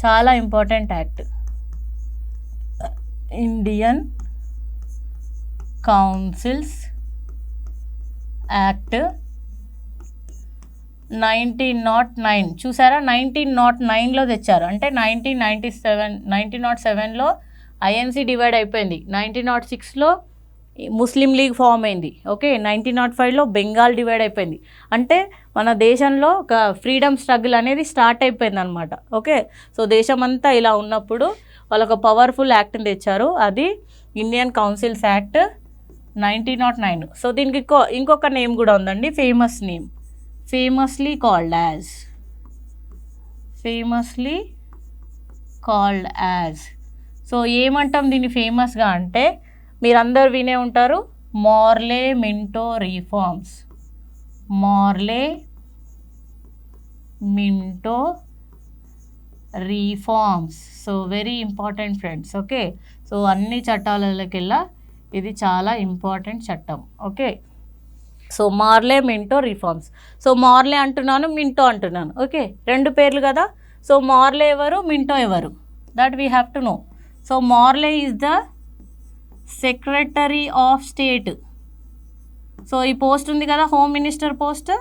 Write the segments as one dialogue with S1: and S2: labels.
S1: చాలా important act, Indian councils act 1909. చూసారా, 1909లో తెచ్చారు. అంటే 1907లో ఐఎన్సీ డివైడ్ అయిపోయింది. 1906లో ముస్లిం లీగ్ ఫామ్ అయింది. ఓకే, 1905లో బెంగాల్ డివైడ్ అయిపోయింది. అంటే మన దేశంలో ఒక ఫ్రీడమ్ స్ట్రగుల్ అనేది స్టార్ట్ అయిపోయింది అనమాట. ఓకే, సో దేశం అంతా ఇలా ఉన్నప్పుడు వాళ్ళు ఒక పవర్ఫుల్ యాక్ట్ని తెచ్చారు, అది ఇండియన్ కౌన్సిల్స్ యాక్ట్ 1909. సో దీనికి ఇంకొక నేమ్ కూడా ఉందండి, famous name, famously called as. So ఏమంటాం దీన్ని ఫేమస్గా అంటే, మీరందరూ వినే ఉంటారు, మార్లే Minto reforms. So very important friends. Okay, so అన్ని చట్టాలకెల్లా ఇది చాలా ఇంపార్టెంట్ చట్టం. Okay, so మార్లే Minto reforms. So మార్లే అంటున్నాను, మింటో అంటున్నాను. ఓకే, రెండు పేర్లు కదా. సో మార్లే ఎవరు, మింటో ఎవరు, that we have to know. So మార్లే is the secretary of state. So ఈ పోస్ట్ ఉంది కదా, హోమ్ మినిస్టర్ పోస్ట్.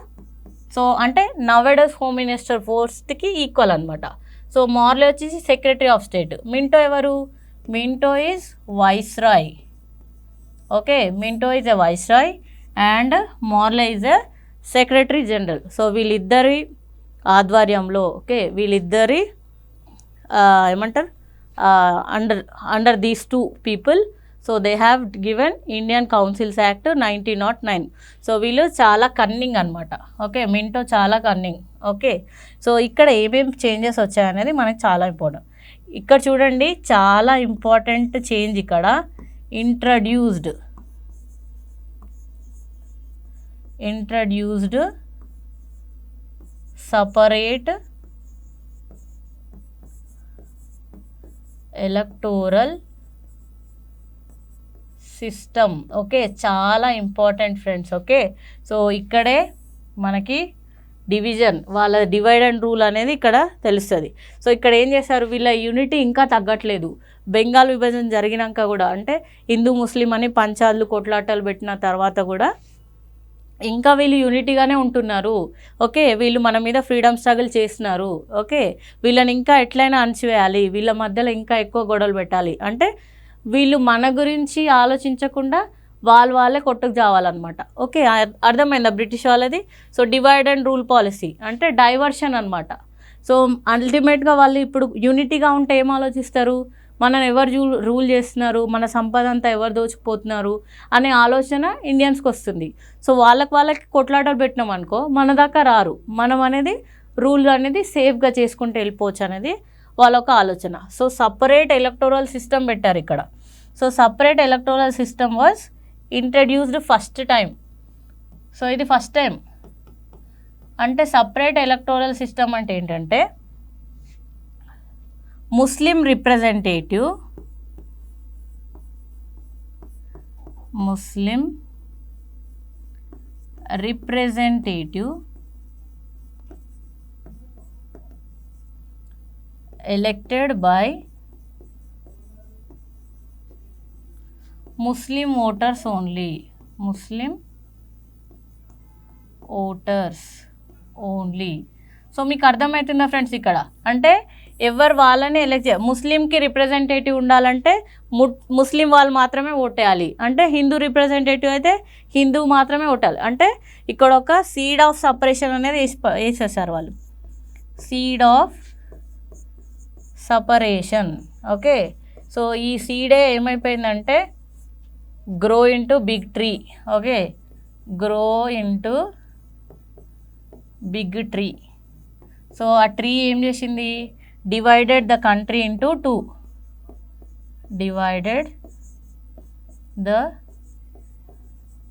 S1: సో అంటే నవడేస్ హోమ్ మినిస్టర్ పోస్ట్కి ఈక్వల్ అనమాట. సో మార్లే వచ్చేసి సెక్రటరీ ఆఫ్ స్టేట్. మింటో ఎవరు, Minto is viceroy. Okay, Minto is a viceroy and మార్లే is a secretary general. So వీళ్ళిద్దరి ఆధ్వర్యంలో, ఓకే, వీళ్ళిద్దరి ఏమంటారు, under these two people, so they have given Indian councils act 1909. So వీళ్ళు చాలా cunning అనమాట. Okay, Minto చాలా cunning. Okay, so ఇక్కడ ఏమేమి చేంజెస్ వచ్చాయనేది మనకు చాలా ఇంపార్టెంట్. ఇక్కడ చూడండి, చాలా ఇంపార్టెంట్ చేంజ్ ఇక్కడ, introduced separate electoral system. Okay, చాలా ఇంపార్టెంట్ ఫ్రెండ్స్. ఓకే, సో ఇక్కడే మనకి డివిజన్, వాళ్ళ డివైడ్ అండ్ రూల్ అనేది ఇక్కడ తెలుస్తుంది. సో ఇక్కడ ఏం చేశారు, వీళ్ళ యూనిటీ ఇంకా తగ్గట్లేదు. బెంగాల్ విభజన జరిగినాక కూడా, అంటే హిందూ ముస్లిం అని పంచాలు కొట్లాటలు పెట్టిన తర్వాత కూడా ఇంకా వీళ్ళు యూనిటీగానే ఉంటున్నారు. ఓకే, వీళ్ళు మన మీద ఫ్రీడమ్ స్ట్రగుల్ చేస్తున్నారు. ఓకే, వీళ్ళని ఇంకా ఎట్లయినా అణచివేయాలి, వీళ్ళ మధ్యలో ఇంకా ఎక్కువ గొడవలు పెట్టాలి, అంటే వీళ్ళు మన గురించి ఆలోచించకుండా వాళ్ళే కొట్టుకు చావాలన్నమాట. ఓకే, అర్థమైందా బ్రిటిష్ వాళ్ళది. So divide and rule policy అంటే డైవర్షన్ అనమాట. సో అల్టిమేట్గా వాళ్ళు ఇప్పుడు యూనిటీగా ఉంటే ఏం ఆలోచిస్తారు, మనని ఎవరు రూల్ చేస్తున్నారు, మన సంపద అంతా ఎవరు దోచుకుపోతున్నారు అనే ఆలోచన ఇండియన్స్కి వస్తుంది. సో వాళ్ళకి కొట్లాటలు పెట్టినాం అనుకో, మన దాకా రారు, మనం అనేది రూల్ అనేది సేఫ్గా చేసుకుంటూ వెళ్ళిపోవచ్చు అనేది వాళ్ళ ఒక ఆలోచన. సో సపరేట్ ఎలక్టోరల్ సిస్టమ్ పెట్టారు ఇక్కడ. So separate electoral system was introduced first time. So ఇది ఫస్ట్ టైం. అంటే సపరేట్ ఎలక్టోరల్ సిస్టమ్ అంటే ఏంటంటే, Muslim representative elected by Muslim voters only. So మీకు అర్థమవుతుందా ఫ్రెండ్స్ ఇక్కడ, అంటే ఎవరు వాళ్ళని ఎలక్ట్ చేయాలి. ముస్లింకి రిప్రజెంటేటివ్ ఉండాలంటే ముస్లిం వాళ్ళు మాత్రమే ఓటేయాలి. అంటే హిందూ రిప్రజెంటేటివ్ అయితే హిందూ మాత్రమే ఓటాలి. అంటే ఇక్కడ ఒక సీడ్ ఆఫ్ సపరేషన్ అనేది వేసేసారు వాళ్ళు, seed of separation. Okay, so ఈ సీడే ఏమైపోయిందంటే grow into big tree. Okay, grow into big tree. So ఆ ట్రీ ఏం చేసింది, divided the country into two. Divided the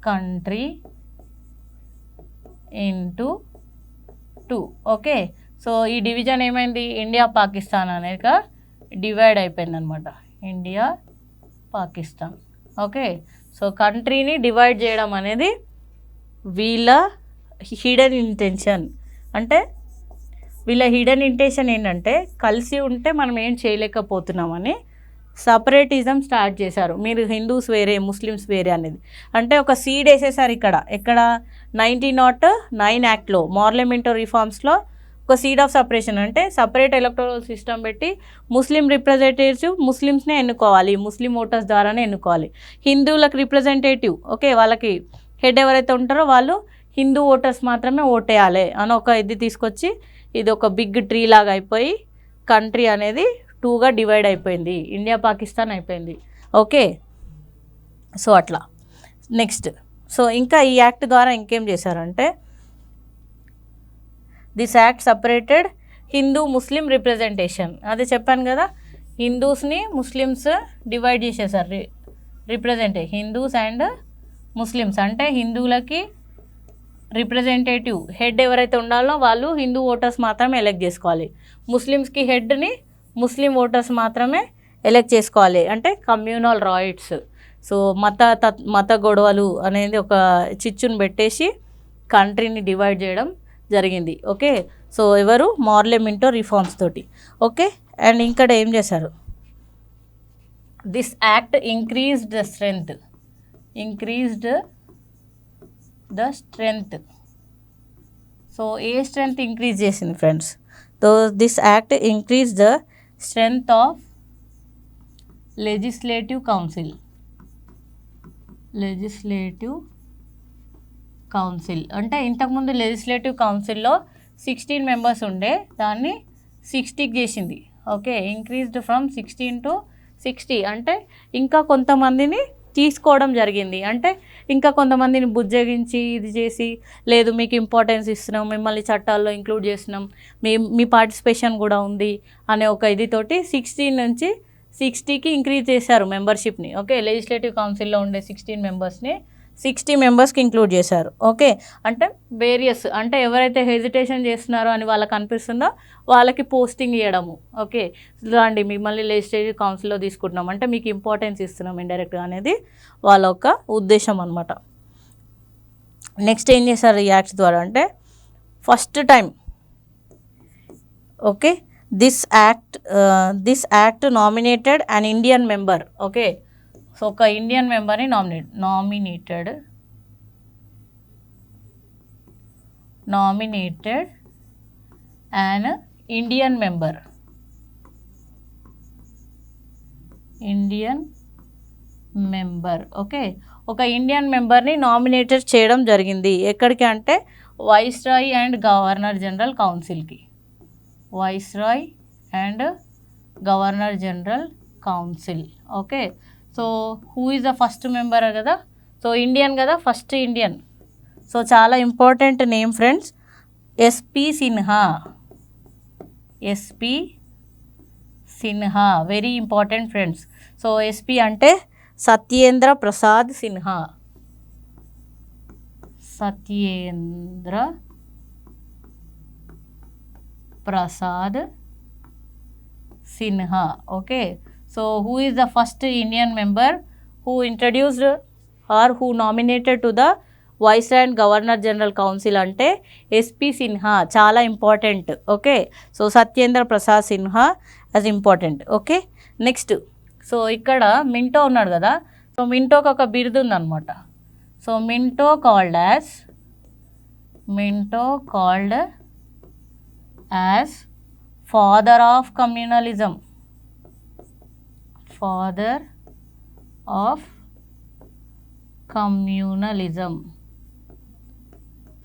S1: country into two. Okay, so ఈ డివిజన్ ఏమైంది, ఇండియా పాకిస్తాన్ అనేది డివైడ్ అయిపోయింది అనమాట, ఇండియా పాకిస్తాన్. ఓకే, సో కంట్రీని డివైడ్ చేయడం అనేది వీళ్ళ హిడెన్ ఇంటెన్షన్. అంటే వీళ్ళ హిడెన్ ఇంటెన్షన్ ఏంటంటే కలిసి ఉంటే మనం ఏం చేయలేకపోతున్నామని సపరేటిజం స్టార్ట్ చేశారు. మీరు హిందూస్ వేరే ముస్లిమ్స్ వేరే అనేది అంటే ఒక సీడ్ వేసేసారు ఎక్కడ 1909 యాక్ట్లో పార్లమెంటరీ రిఫార్మ్స్లో ఒక సీడ్ ఆఫ్ సపరేషన్ అంటే సపరేట్ ఎలక్టోరల్ సిస్టమ్ పెట్టి ముస్లిం రిప్రజెంటేటివ్స్ ముస్లిమ్స్నే ఎన్నుకోవాలి, ముస్లిం ఓటర్స్ ద్వారానే ఎన్నుకోవాలి. హిందువులకు రిప్రజెంటేటివ్ ఓకే వాళ్ళకి హెడ్ ఎవరైతే ఉంటారో వాళ్ళు హిందూ ఓటర్స్ మాత్రమే ఓటేయాలి అని ఒక ఇది తీసుకొచ్చి ఇది ఒక బిగ్ ట్రీ లాగా అయిపోయి కంట్రీ అనేది 2గా డివైడ్ అయిపోయింది, ఇండియా పాకిస్తాన్ అయిపోయింది. ఓకే సో అట్లా నెక్స్ట్ సో ఇంకా ఈ యాక్ట్ ద్వారా ఇంకేం చేశారంటే this act separated Hindu Muslim representation. అదే చెప్పాను కదా, హిందూస్ని ముస్లిమ్స్ డివైడ్ చేసేసారు హిందూస్ అండ్ ముస్లిమ్స్ అంటే హిందువులకి రిప్రజెంటేటివ్ హెడ్ ఎవరైతే ఉండాలో వాళ్ళు హిందూ ఓటర్స్ మాత్రమే ఎలెక్ట్ చేసుకోవాలి, ముస్లిమ్స్కి హెడ్ని ముస్లిం ఓటర్స్ మాత్రమే ఎలెక్ట్ చేసుకోవాలి. అంటే కమ్యూనల్ రైట్స్. సో మత గొడవలు అనేది ఒక చిచ్చును పెట్టేసి కంట్రీని డివైడ్ చేయడం జరిగింది. ఓకే సో ఎవరు పార్లమెంటరీ రిఫార్మ్స్ తోటి. ఓకే అండ్ ఇక్కడ ఏం చేశారు, this act increased the strength. So ఏ స్ట్రెంగ్త్ ఇంక్రీజ్ చేసింది friends? So this act increase the strength of legislative council అంటే ఇంతకుముందు లెజిస్లేటివ్ కౌన్సిల్లో 16 మెంబర్స్ ఉండే దాన్ని 60కి చేసింది. ఓకే ఇంక్రీజ్డ్ ఫ్రమ్ 16 to 60 అంటే ఇంకా కొంతమందిని తీసుకోవడం జరిగింది. అంటే ఇంకా కొంతమందిని బుజ్జగించి ఇది చేసి లేదు మీకు ఇంపార్టెన్స్ ఇస్తున్నాం, మిమ్మల్ని చట్టాల్లో ఇంక్లూడ్ చేస్తున్నాం, మీ పార్టిసిపేషన్ కూడా ఉంది అనే ఒక ఇదితోటి 16 నుంచి 60కి ఇంక్రీజ్ చేశారు మెంబర్షిప్ని. ఓకే లెజిస్లేటివ్ కౌన్సిల్లో ఉండే 16 మెంబర్స్ని 60 మెంబర్స్కి ఇంక్లూడ్ చేశారు. ఓకే అంటే వేరియస్ అంటే ఎవరైతే హెజిటేషన్ చేస్తున్నారో అని వాళ్ళకి అనిపిస్తుందో వాళ్ళకి పోస్టింగ్ ఇవ్వడము. ఓకే రండి మిమ్మల్ని లెజిస్లేటివ్ కౌన్సిల్లో తీసుకుంటున్నాం అంటే మీకు ఇంపార్టెన్స్ ఇస్తున్నాం ఇండైరెక్ట్గా అనేది వాళ్ళ యొక్క ఉద్దేశం అనమాట. నెక్స్ట్ ఏం చేశారు ఈ యాక్ట్ ద్వారా అంటే first time okay this act nominated an Indian member. Okay so ఒక ఇండియన్ మెంబర్ని nominated an Indian member okay ఒక ఇండియన్ మెంబర్ని నామినేటెడ్ చేయడం జరిగింది. ఎక్కడికి అంటే వైస్రాయ్ అండ్ గవర్నర్ జనరల్ కౌన్సిల్కి. Okay so who is the first member కదా, సో ఇండియన్ కదా ఫస్ట్ ఇండియన్. సో చాలా important name friends, S P Sinha very important friends. So S P అంటే Satyendra Prasad Sinha. Okay so who is the first Indian member who introduced or who nominated to the Viceroy and Governor General Council అంటే S P Sinha చాలా important. Okay so Satyendra Prasad Sinha as important. Okay next so ఇక్కడ Minto ఉన్నాడు కదా, so మింటోకి ఒక బిరుదు ఉందన్నమాట. So Minto called as father of communalism.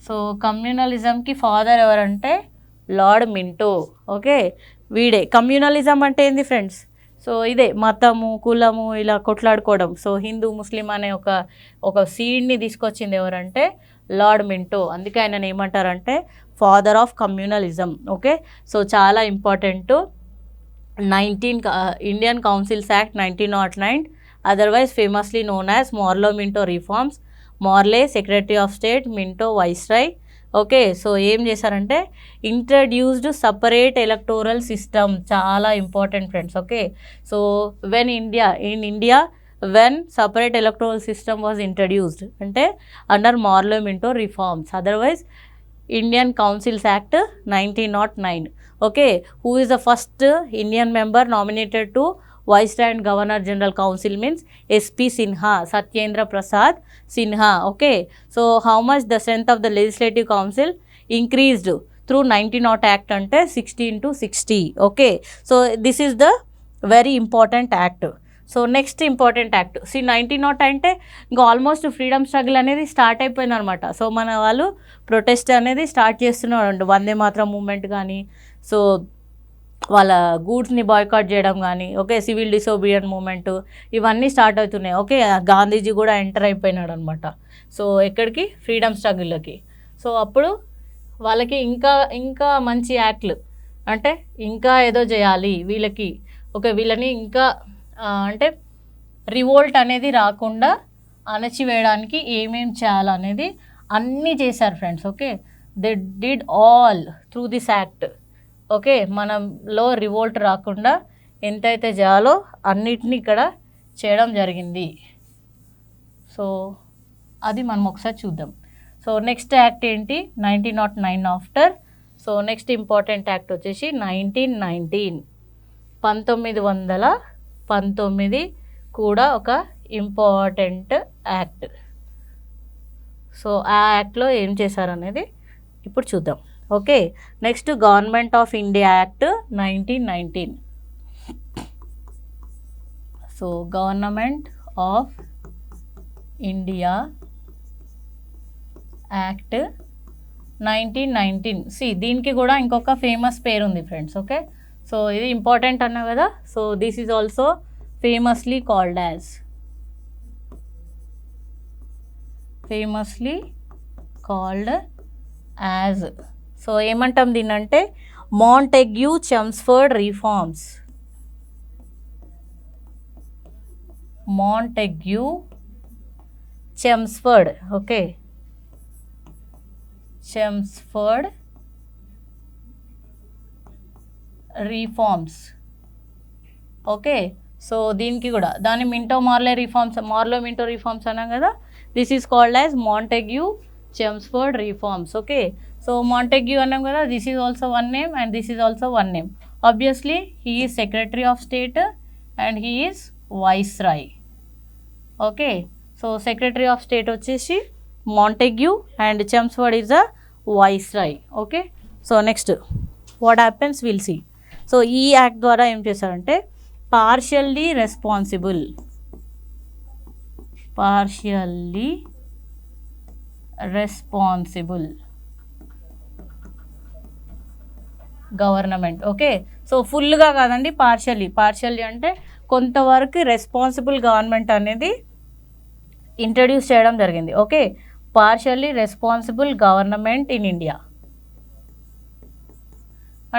S1: So కమ్యూనలిజంకి ఫాదర్ ఎవరంటే లార్డ్ మింటో. ఓకే వీడే. కమ్యూనలిజం అంటే ఏంది ఫ్రెండ్స్? సో ఇదే మతము కులము ఇలా కొట్లాడుకోవడం. సో హిందూ ముస్లిం అనే ఒక సీడ్ని తీసుకొచ్చింది ఎవరంటే లార్డ్ మింటో. అందుకే ఆయన ఏమంటారంటే father of communalism. Okay so చాలా important. Indian Councils Act 1909 otherwise famously known as Morlow-Minto reforms. Morley Secretary of State, Minto Viceroy. Okay so ఏం చేశారంటే ఇంట్రడ్యూస్డ్ సపరేట్ ఎలక్టోరల్ సిస్టమ్. చాలా important friends. Okay so in India when separate electoral system was introduced అంటే under Morlow-Minto reforms. Otherwise Indian councils act 1909. Okay, who is the first Indian member nominated to Viceroy and Governor General Council means SP Sinha, Satyendra Prasad Sinha. Okay, so how much the strength of the Legislative Council increased through 1900 Act ante 16/60. Okay, so this is the very important act. So next important act 1900 అంటే ఇంకా almost freedom struggle అనేది start అయిపోయింది అనమాట. So మన వాళ్ళు protest అనేది start చేస్తున్నారు, వందే మాత్రం మూమెంట్ కానీ, సో వాళ్ళ గూడ్స్ని బాయ్కాట్ చేయడం కానీ, ఓకే, సివిల్ డిసోబీడియన్ మూమెంట్ ఇవన్నీ స్టార్ట్ అవుతున్నాయి. ఓకే, గాంధీజీ కూడా ఎంటర్ అయిపోయినాడు అనమాట. సో ఎక్కడికి, ఫ్రీడమ్ స్ట్రగుల్లోకి. సో అప్పుడు వాళ్ళకి ఇంకా మంచి యాక్ట్లు అంటే ఇంకా ఏదో చేయాలి వీళ్ళకి. ఓకే, వీళ్ళని ఇంకా అంటే రివోల్ట్ అనేది రాకుండా అణచివేయడానికి ఏమేం చేయాలనేది అన్నీ చేశారు friends. Okay, they did all through this act. Okay, మనలో రివోల్ట్ రాకుండా ఎంతైతే చేయాలో అన్నిటినీ ఇక్కడ చేయడం జరిగింది. సో అది మనం ఒకసారి చూద్దాం. సో నెక్స్ట్ యాక్ట్ ఏంటి, 1909 after. So next important act వచ్చేసి 1919, 1919 కూడా ఒక ఇంపార్టెంట్ యాక్ట్. సో ఆ యాక్ట్లో ఏం చేశారనేది ఇప్పుడు చూద్దాం. Okay, next government of India act 1919. So government of India act 1919. దీనికి కూడా ఇంకొక ఫేమస్ పేరు ఉంది ఫ్రెండ్స్. ఓకే, సో ఇది ఇంపార్టెంట్ అన్నా కదా. So this is also famously called as so ఏమంటాం దీన్నంటే Montagu Chelmsford reforms. Montagu Chelmsford, okay, Chelmsford reforms. Okay, so దీనికి కూడా దాని మింటో మార్లే రిఫార్మ్స్ అన్నాం కదా. This is called as Montagu Chelmsford reforms. Okay, so Montagu అన్నాం కదా, this is also one name and this is also one name. Obviously he is secretary of state and he is viceroy. Okay, so secretary of state వచ్చేసి Montagu and Chelmsford is a viceroy. Okay, so next what happens will see. So ఈ act ద్వారా ఏం చేశారంటే partially responsible government. Okay, so ఫుల్గా కాదండి, partially అంటే కొంతవరకు responsible government అనేది ఇంట్రడ్యూస్ చేయడం జరిగింది. Okay, partially responsible government in India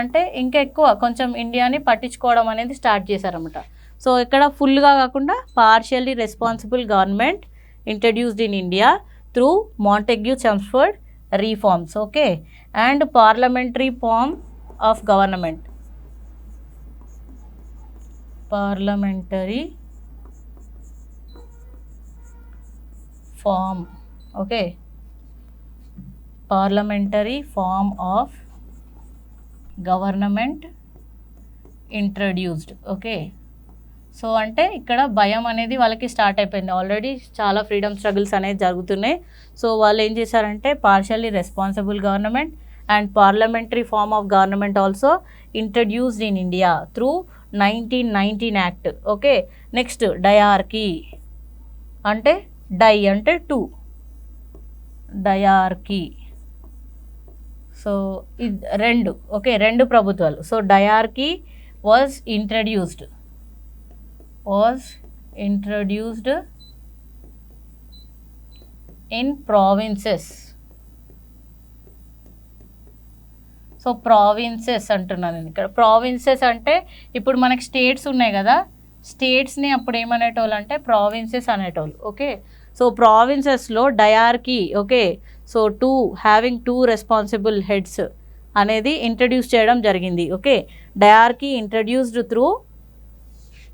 S1: అంటే ఇంకా ఎక్కువ కొంచెం ఇండియాని పట్టించుకోవడం అనేది స్టార్ట్ చేశారన్నమాట. సో ఇక్కడ ఫుల్గా కాకుండా partially responsible government introduced in India through Montagu Chelmsford reforms. Okay, and parliamentary form of government. Parliamentary form, okay, parliamentary form of government introduced. Okay, so అంటే ఇక్కడ భయం అనేది వాళ్ళకి స్టార్ట్ అయిపోయింది. ఆల్రెడీ చాలా ఫ్రీడమ్ స్ట్రగుల్స్ అనేది జరుగుతున్నాయి. సో వాళ్ళు ఏం చేశారంటే partially responsible government and parliamentary form of government also introduced in India through 1919 act. Okay, next dyarchy అంటే డై అంటే 2, డయార్కీ. సో ఇది 2. ఓకే, 2 ప్రభుత్వాలు. So dyarchy was introduced in provinces. So provinces అంటున్నాను నేను ఇక్కడ. ప్రావిన్సెస్ అంటే ఇప్పుడు మనకి స్టేట్స్ ఉన్నాయి కదా, స్టేట్స్ని అప్పుడు ఏమనేటోళ్ళు అంటే ప్రావిన్సెస్ అనేటోళ్ళు. ఓకే, సో ప్రావిన్సెస్లో diarchy, okay, so having 2 responsible heads అనేది ఇంట్రడ్యూస్ చేయడం జరిగింది. Okay, diarchy introduced through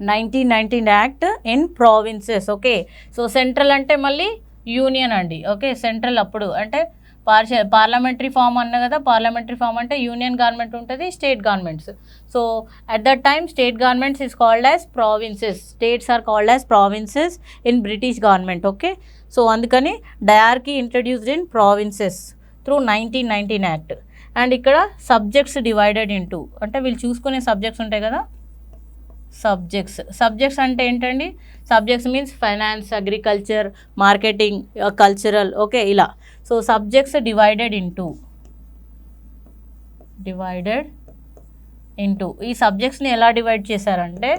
S1: 1919 act in provinces. Okay, so central అంటే మళ్ళీ యూనియన్ అండి. ఓకే, సెంట్రల్ అప్పుడు అంటే పార్లమెంటరీ ఫామ్ అన్న కదా, పార్లమెంటరీ ఫామ్ అంటే యూనియన్ గవర్నమెంట్ ఉంటుంది, state governments. So at that time state governments is called as provinces, states are called as provinces in British government. Okay, so అందుకని diarchy introduced in provinces through 1919 act. And ఇక్కడ subjects divided into, అంటే వీళ్ళు చూసుకునే subjects ఉంటాయి కదా, subjects అంటే ఏంటండి, subjects means finance, agriculture, marketing, cultural. Okay, ఇలా. సో సబ్జెక్ట్స్ డివైడెడ్ ఇంటూ ఈ సబ్జెక్ట్స్ని ఎలా డివైడ్ చేశారంటే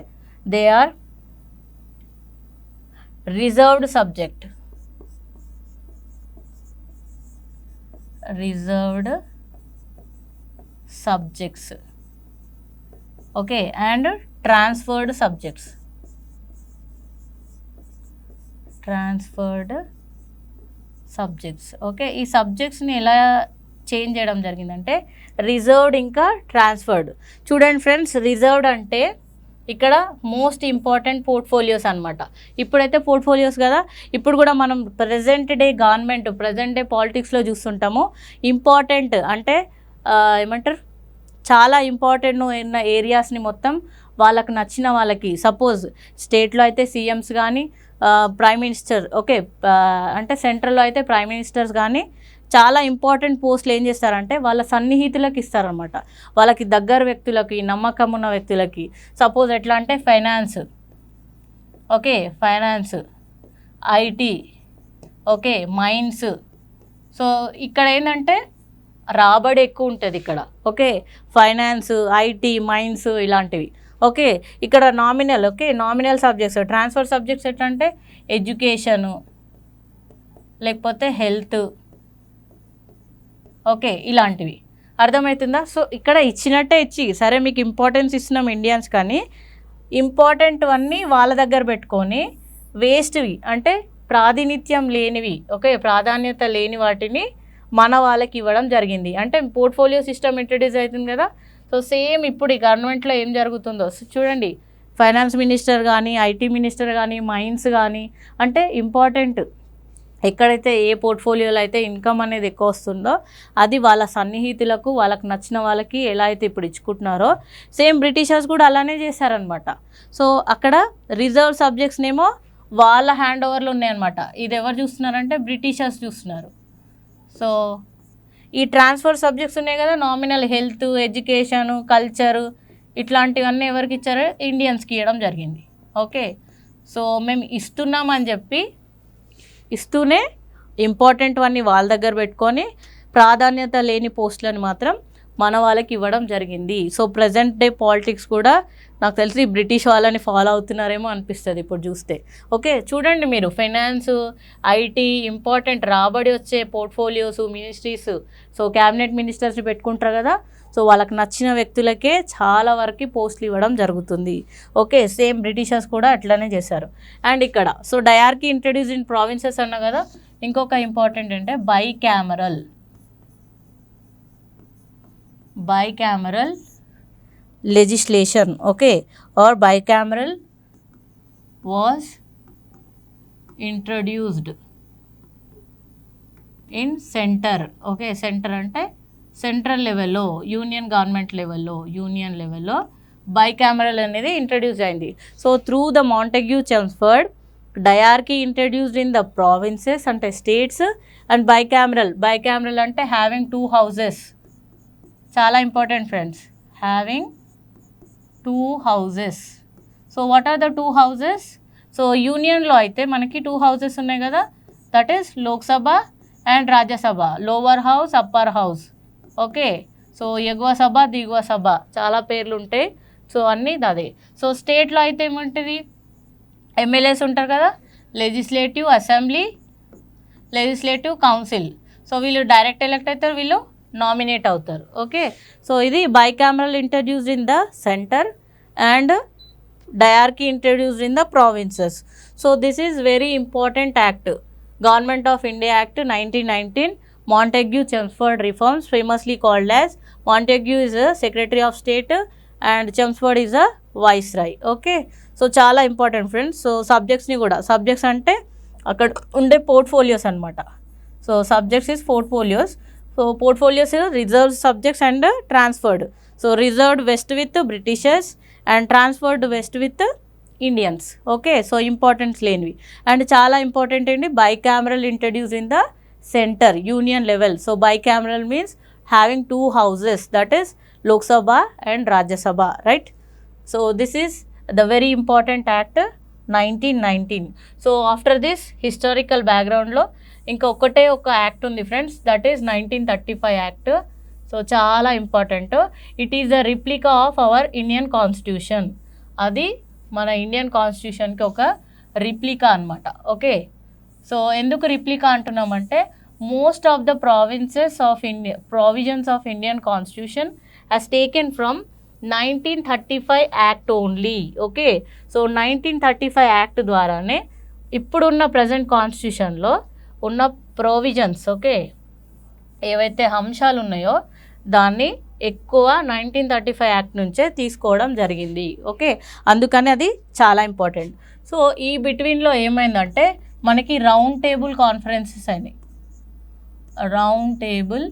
S1: they are reserved subjects, okay, and transferred subjects. Okay, ఈ సబ్జెక్ట్స్ని ఎలా చేంజ్ చేయడం జరిగిందంటే రిజర్వ్డ్ ఇంకా ట్రాన్స్ఫర్డ్. చూడండి ఫ్రెండ్స్, రిజర్వ్డ్ అంటే ఇక్కడ మోస్ట్ ఇంపార్టెంట్ పోర్ట్ఫోలియోస్ అనమాట. ఇప్పుడైతే పోర్ట్ఫోలియోస్ కదా, ఇప్పుడు కూడా మనం ప్రజెంట్ డే పాలిటిక్స్లో చూస్తుంటాము. ఇంపార్టెంట్ అంటే ఏమంటారు, చాలా ఇంపార్టెంట్ ఉన్న ఏరియాస్ని మొత్తం వాళ్ళకు నచ్చిన వాళ్ళకి, సపోజ్ స్టేట్లో అయితే సీఎంస్ కానీ, ప్రైమ్ మినిస్టర్, ఓకే, అంటే సెంట్రల్లో అయితే ప్రైమ్ మినిస్టర్స్ కానీ చాలా ఇంపార్టెంట్ పోస్టులు ఏం చేస్తారంటే వాళ్ళ సన్నిహితులకు ఇస్తారనమాట, వాళ్ళకి దగ్గర వ్యక్తులకి, నమ్మకం ఉన్న వ్యక్తులకి. సపోజ్ ఎట్లా అంటే finance, okay, IT, okay, mines. So ఇక్కడ ఏంటంటే రాబడి ఎక్కువ ఉంటుంది ఇక్కడ. ఓకే, ఫైనాన్స్, ఐటీ, మైన్స్ ఇలాంటివి. ఓకే, ఇక్కడ నామినల్ సబ్జెక్ట్స్. ట్రాన్స్ఫర్ సబ్జెక్ట్స్ ఎట్లా అంటే ఎడ్యుకేషను, లేకపోతే హెల్త్, ఓకే, ఇలాంటివి. అర్థమవుతుందా? సో ఇక్కడ ఇచ్చినట్టే ఇచ్చి, సరే మీకు ఇంపార్టెన్స్ ఇస్తున్నాం ఇండియన్స్, కానీ ఇంపార్టెంట్ అన్నీ వాళ్ళ దగ్గర పెట్టుకొని వేస్ట్వి అంటే ప్రాతినిధ్యం లేనివి, ఓకే, ప్రాధాన్యత లేని వాటిని మన వాళ్ళకి ఇవ్వడం జరిగింది. అంటే పోర్ట్ఫోలియో సిస్టమ్ ఇంట్రడ్యూస్ అవుతుంది కదా. సో సేమ్ ఇప్పుడు ఈ గవర్నమెంట్లో ఏం జరుగుతుందో చూడండి, ఫైనాన్స్ మినిస్టర్ కానీ, ఐటీ మినిస్టర్ కానీ, మైన్స్ కానీ, అంటే ఇంపార్టెంట్ ఎక్కడైతే ఏ పోర్ట్ఫోలియోలో అయితే ఇన్కమ్ అనేది ఎక్కువ వస్తుందో అది వాళ్ళ సన్నిహితులకు, వాళ్ళకి నచ్చిన వాళ్ళకి ఎలా అయితే ఇప్పుడు ఇచ్చుకుంటున్నారో సేమ్ బ్రిటిషర్స్ కూడా అలానే చేశారనమాట. సో అక్కడ రిజర్వ్ సబ్జెక్ట్స్నేమో వాళ్ళ హ్యాండ్ ఓవర్లో ఉన్నాయన్నమాట. ఇది ఎవరు చూస్తున్నారంటే బ్రిటిషర్స్ చూస్తున్నారు. సో ఈ ట్రాన్స్ఫర్ సబ్జెక్ట్స్ ఉన్నాయి కదా, నామినల్ హెల్త్, ఎడ్యుకేషను, కల్చరు, ఇట్లాంటివన్నీ ఎవరికి ఇచ్చారో ఇండియన్స్కి ఇవ్వడం జరిగింది. ఓకే, సో మేము ఇస్తున్నామని చెప్పి ఇస్తూనే ఇంపార్టెంట్ అన్నీ వాళ్ళ దగ్గర పెట్టుకొని ప్రాధాన్యత లేని పోస్టులను మాత్రం మన వాళ్ళకి ఇవ్వడం జరిగింది. సో ప్రజెంట్ డే పాలిటిక్స్ కూడా నాకు తెలిసి బ్రిటిష్ వాళ్ళని ఫాలో అవుతున్నారేమో అనిపిస్తుంది ఇప్పుడు చూస్తే. ఓకే, చూడండి మీరు ఫైనాన్స్, ఐటీ, ఇంపార్టెంట్ రాబడి వచ్చే పోర్ట్ఫోలియోస్, మినిస్ట్రీస్, సో క్యాబినెట్ మినిస్టర్స్ని పెట్టుకుంటారు కదా. సో వాళ్ళకి నచ్చిన వ్యక్తులకే చాలా వరకు పోస్టులు ఇవ్వడం జరుగుతుంది. ఓకే, సేమ్ బ్రిటిషర్స్ కూడా అట్లనే చేశారు. అండ్ ఇక్కడ so dyarchy introduce in provinces అన్నా కదా, ఇంకొక ఇంపార్టెంట్ అంటే bicameral legislation. Okay, or bicameral was introduced in center. Okay, center అంటే సెంట్రల్ లెవెల్లో, యూనియన్ గవర్నమెంట్ లెవెల్లో, బైకామరల్ అనేది ఇంట్రడ్యూస్ అయింది. So through the మాంటెగ్యూ Chelmsford dyarchy introduced in the provinces అంటే స్టేట్స్. అండ్ బైకామరల్ అంటే హ్యావింగ్ 2 houses. చాలా important friends, having 2 houses. So what are the 2 houses? So యూనియన్లో అయితే మనకి 2 houses ఉన్నాయి కదా, that is Lok Sabha and Rajya Sabha, lower house, upper house. Okay, so ఎగువ సభ, దిగువ సభ, చాలా పేర్లు ఉంటాయి. సో అన్నీ అదే. సో స్టేట్లో అయితే ఏముంటుంది, ఎమ్మెల్యేస్ ఉంటారు కదా, legislative assembly, legislative council. So వీళ్ళు డైరెక్ట్ ఎలక్ట్ అవుతారు, వీళ్ళు నామినేట్ అవుతారు. ఓకే, సో ఇది bicameral introduced in the centre and dyarchy introduced in the provinces. So this is very important act, government of India act 1919, Montagu Chelmsford reforms, famously called as Montagu is a Secretary of State and Chelmsford is a Viceroy. Okay, so చాలా important friends. So సబ్జెక్ట్స్ని కూడా, subjects అంటే అక్కడ ఉండే portfolios అనమాట. So subjects is portfolios. So portfolios reserved subjects and transferred. So reserved west with Britishers and transferred west with Indians. Okay, so importance లేనివి. And చాలా important ఏంటి, bicameral introduce in the centre union level. So bicameral means having 2 houses, that is Lok Sabha and Rajya Sabha, right? So this is the very important act 1919. So after this historical background లో ఇంకా ఒకటే ఒక act ఉంది friends, that is 1935 act. So చాలా important. It is the replica of our Indian constitution. అది మన Indian కాన్స్టిట్యూషన్కి ఒక రిప్లికా అనమాట. ఓకే, సో ఎందుకు రిప్లికా అంటున్నామంటే most of the provisions of Indian constitution has taken from 1935 act only. Okay, so 1935 act ద్వారానే ఇప్పుడున్న ప్రజెంట్ కాన్స్టిట్యూషన్లో ఉన్న ప్రొవిజన్స్, ఓకే, ఏవైతే అంశాలు ఉన్నాయో దాన్ని ఎక్కువ 1935 యాక్ట్ నుంచే తీసుకోవడం జరిగింది. ఓకే, అందుకని అది చాలా ఇంపార్టెంట్. సో ఈ బిట్వీన్లో ఏమైందంటే మనకి రౌండ్ టేబుల్ కాన్ఫరెన్సెస్ అయినాయి. Round table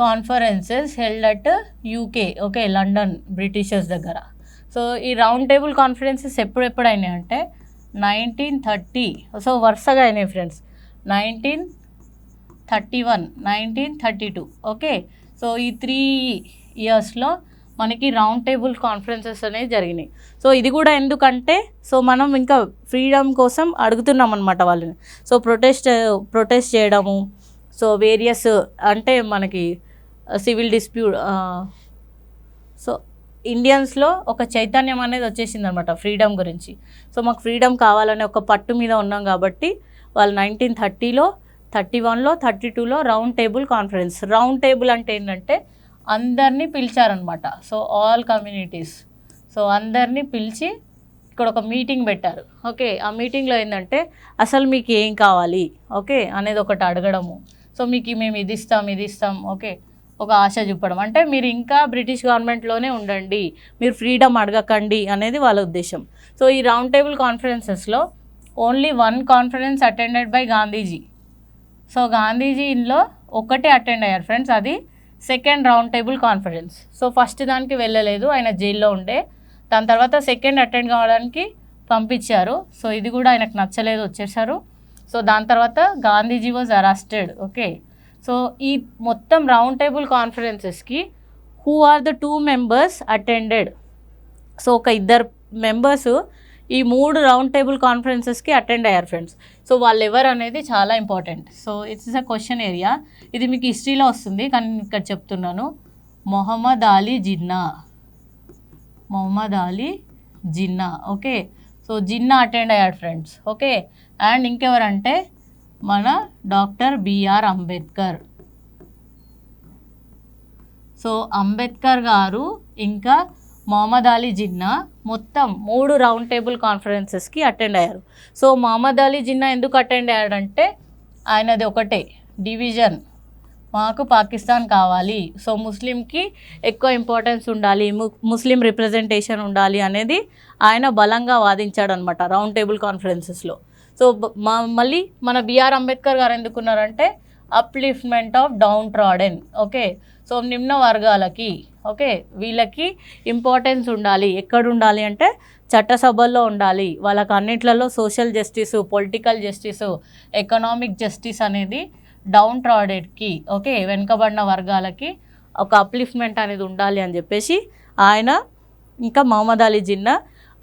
S1: conferences held at UK, okay, London, Britishers దగ్గర. సో ఈ రౌండ్ టేబుల్ కాన్ఫరెన్సెస్ ఎప్పుడెప్పుడు అయినాయి అంటే 1930. సో వరుసగా అయినాయి ఫ్రెండ్స్, 1931, 1932. ఓకే, సో ఈ 3 ఇయర్స్లో మనకి రౌండ్ టేబుల్ కాన్ఫరెన్సెస్ అనేవి జరిగినాయి. సో ఇది కూడా ఎందుకంటే సో మనం ఇంకా ఫ్రీడమ్ కోసం అడుగుతున్నాం అనమాట వాళ్ళని. సో ప్రొటెస్ట్ చేయడము, సో వేరియస్ అంటే మనకి సివిల్ డిస్ప్యూట్, సో ఇండియన్స్లో ఒక చైతన్యం అనేది వచ్చేసింది అనమాట ఫ్రీడమ్ గురించి. సో మాకు ఫ్రీడమ్ కావాలనే ఒక పట్టు మీద ఉన్నాం కాబట్టి వాళ్ళు 1930లో, 31లో, 32లో round table conference. Round table అంటే ఏంటంటే అందరినీ పిలిచారనమాట. సో ఆల్ కమ్యూనిటీస్, సో అందరినీ పిలిచి ఇక్కడ ఒక మీటింగ్ పెట్టారు. ఓకే, ఆ మీటింగ్లో ఏంటంటే అసలు మీకు ఏం కావాలి, ఓకే, అనేది ఒకటి అడగడము. సో మీకు మేము ఇది ఇస్తాం, ఓకే, ఒక ఆశ చూపడం. అంటే మీరు ఇంకా బ్రిటిష్ గవర్నమెంట్లోనే ఉండండి, మీరు ఫ్రీడమ్ అడగకండి అనేది వాళ్ళ ఉద్దేశం. సో ఈ రౌండ్ టేబుల్ కాన్ఫరెన్సెస్లో only 1 conference attended by Gandhiji. So గాంధీజీలో ఒకటే అటెండ్ అయ్యారు ఫ్రెండ్స్, అది second round table conference. So first దానికి వెళ్ళలేదు, ఆయన జైల్లో ఉండే. దాని తర్వాత సెకండ్ అటెండ్ కావడానికి పంపించారు. సో ఇది కూడా ఆయనకు నచ్చలేదు, వచ్చేసారు. సో దాని తర్వాత Gandhiji was arrested. Okay, so ఈ మొత్తం రౌండ్ టేబుల్ కాన్ఫరెన్సెస్కి who are the 2 members attended. So ఒక 2 members ఈ 3 రౌండ్ టేబుల్ కాన్ఫరెన్సెస్కి అటెండ్ అయ్యారు ఫ్రెండ్స్. సో వాళ్ళు ఎవరు అనేది చాలా important. So it's a question area, ఇది మీకు హిస్టరీలో వస్తుంది కానీ ఇక్కడ చెప్తున్నాను. Mohammad Ali Jinnah. Okay, so Jinnah attend అయ్యాడు ఫ్రెండ్స్. ఓకే, అండ్ ఇంకెవరంటే మన doctor B R Ambedkar. So Ambedkar గారు ఇంకా మొహమ్మద్ అలీ జిన్నా మొత్తం 3 రౌండ్ టేబుల్ కాన్ఫరెన్సెస్కి అటెండ్ అయ్యారు. సో మొహమ్మద్ అలీ జిన్నా ఎందుకు అటెండ్ అయ్యాడంటే ఆయనది ఒకటే డివిజన్, మాకు పాకిస్తాన్ కావాలి, సో ముస్లింకి ఎక్కువ ఇంపార్టెన్స్ ఉండాలి, ముస్లిం రిప్రజెంటేషన్ ఉండాలి అనేది ఆయన బలంగా వాదించాడు అనమాట రౌండ్ టేబుల్ కాన్ఫరెన్సెస్లో. సో మళ్ళీ మన బిఆర్ అంబేద్కర్ గారు ఎందుకున్నారంటే upliftment of downtrodden. Okay, so నిమ్న వర్గాలకి, ఓకే, వీళ్ళకి ఇంపార్టెన్స్ ఉండాలి. ఎక్కడ ఉండాలి అంటే చట్టసభల్లో ఉండాలి. వాళ్ళకి అన్నిట్లలో social justice, political justice, economic justice అనేది డౌన్ ట్రాడెడ్కి, ఓకే, వెనుకబడిన వర్గాలకి ఒక అప్లిఫ్ట్మెంట్ అనేది ఉండాలి అని చెప్పేసి ఆయన ఇంకా మొహమ్మద్ అలీ జిన్నా